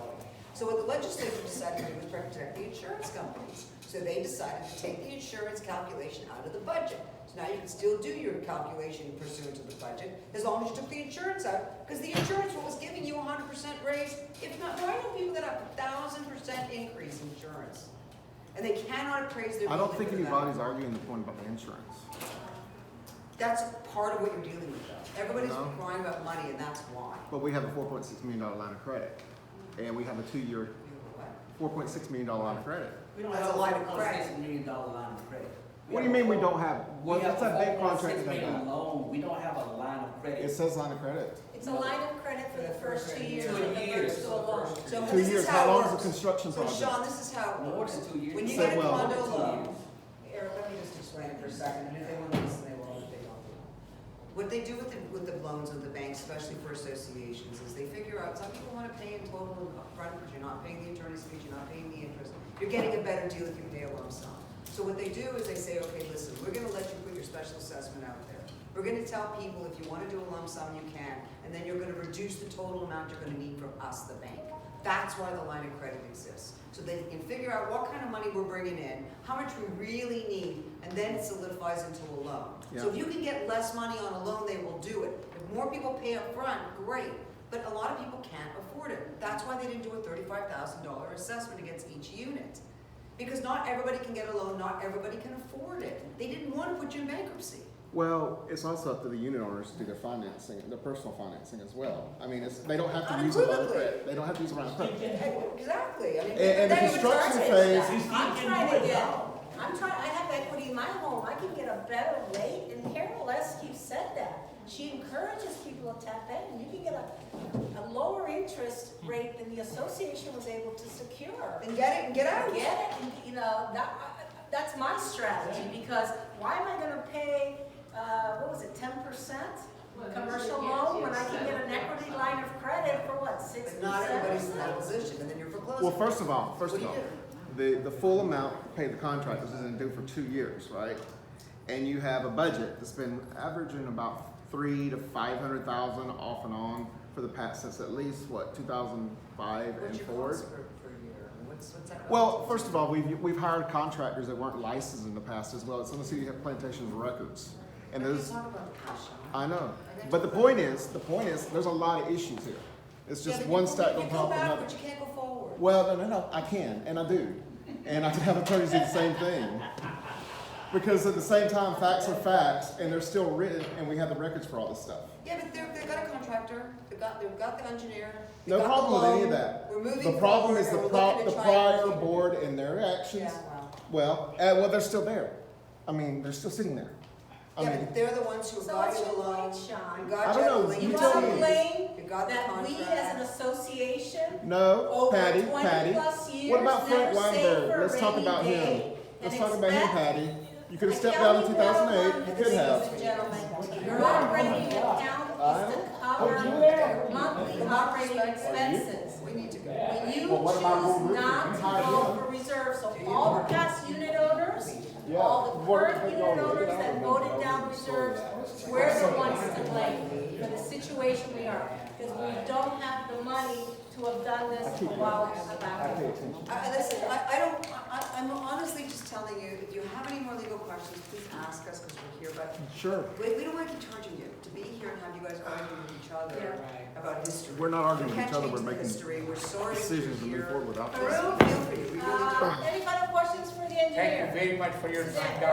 So what the legislature decided to do was protect the insurance companies. So they decided to take the insurance calculation out of the budget. So now you can still do your calculation pursuant to the budget as long as you took the insurance out. Because the insurance was giving you 100% raise. If not, I know people that have 1,000% increase in insurance. And they cannot appraise their. I don't think building without- anybody's arguing the point about the insurance. That's part of what you're dealing with though. Everybody's No. crying about money and that's why. But we have a $4.6 million line of credit. And we have a 2-year, $4.6 million line of credit. We don't That's have a a line of $4.6 million line of credit. What do you mean we don't have? We have What's that big a contract $4.6 that they million got? loan, we don't have a line of credit. It says line of credit. It's a line of credit for the first 2 years 2 of the years. first loan. So 2 this years, is how how it long is the works. construction So project? Sean, this is how it More works. than 2 years. When you Say get a well. condo More than 2 loan, years. Eric, let me just explain it for a second, and if they want to listen, they will, if they don't. What they do with the loans of the banks, especially for associations, is they figure out, some people want to pay in total upfront, but you're not paying the attorney's fees, you're not paying the interest. You're getting a better deal if you pay a lump sum. So what they do is they say, okay, listen, we're gonna let you put your special assessment out there. We're gonna tell people if you wanna do a lump sum, you can, and then you're gonna reduce the total amount you're gonna need from us, the bank. That's why the line of credit exists. So they can figure out what kind of money we're bringing in, how much we really need, and then it solidifies into a loan. So if you can get less money on a loan, they will do it. If more people pay up front, great. But a lot of people can't afford it. That's why they didn't do a $35,000 assessment against each unit. Because not everybody can get a loan, not everybody can afford it. They didn't want to put you in bankruptcy. Well, it's also up to the unit owners to do their financing, their personal financing as well. I mean, they don't have to use a line of credit. They don't have to use a line of credit. Exactly. I mean, And the construction phase, I have equity in my home, I can get a better rate, and Carol Eskew said that. She encourages people to tap in, and you can get a lower interest rate than the association was able to secure. And get it and get out. Get it, and, that's my strategy, because why am I gonna pay, 10% commercial loan when I can get an equity line of credit for what, 6%? But not everybody's in that position, and then you're foreclosing. well, first of all, What do you the full amount paid the contractors isn't due for 2 years, right? And you have a budget that's been averaging about $300,000 to $500,000 off and on for the past, since at least, 2005 What's and your forward. cost per year? What's that? Well, first of all, we've hired contractors that weren't licensed in the past as well. Some of the city plantations records. And those, Talk about the cash, Sean. I know. But the point is, there's a lot of issues here. It's just one stack on top of another. But you can't go forward. Well, no, I can, and I do. And I can have attorneys do the same thing. Because at the same time, facts are facts, and they're still written, and we have the records for all this stuff. Yeah, but they've got a contractor, they've got the engineer. No problem with any of that. We're moving The problem is the forward, and we're looking to try prior and- board and their actions. Yeah, well. Well, they're still there. I mean, they're still sitting there. I Yeah, mean, but they're the ones who So got what's you your the loan. point, Sean? Who got I don't you know, the you You tell wanna me. blame You got the that we as an contract. association no, over Patty, 20 Patty. plus years What about Frank never saved Weinberg? for a Let's talk rainy about him. day Let's and talk about him, expect Patty. You could have stepped down in 2008. You could have. Ladies and gentlemen, your operating account is to cover monthly operating expenses. We need to go. When you Well, what about choose Blue Roof? not You to hired go him. for reserves, so all the past unit owners, Yeah. all the What- current unit no, owners I that don't voted remember. down reserves, we're the ones to blame for the situation we are. Because we don't have the money to have done this a while I back. pay attention. Listen, I'm honestly just telling you, if you have any more legal questions, please ask us, because we're here, but Sure. we don't want to keep charging you to be here and have you guys argue with each other about history. We're not arguing We with can't each other, change we're the making history. We're sorry that decisions to you're move here. forward without. We feel for you, we really do. Any final questions for the engineer? Thank you very much for your time, Suzanne? Doc.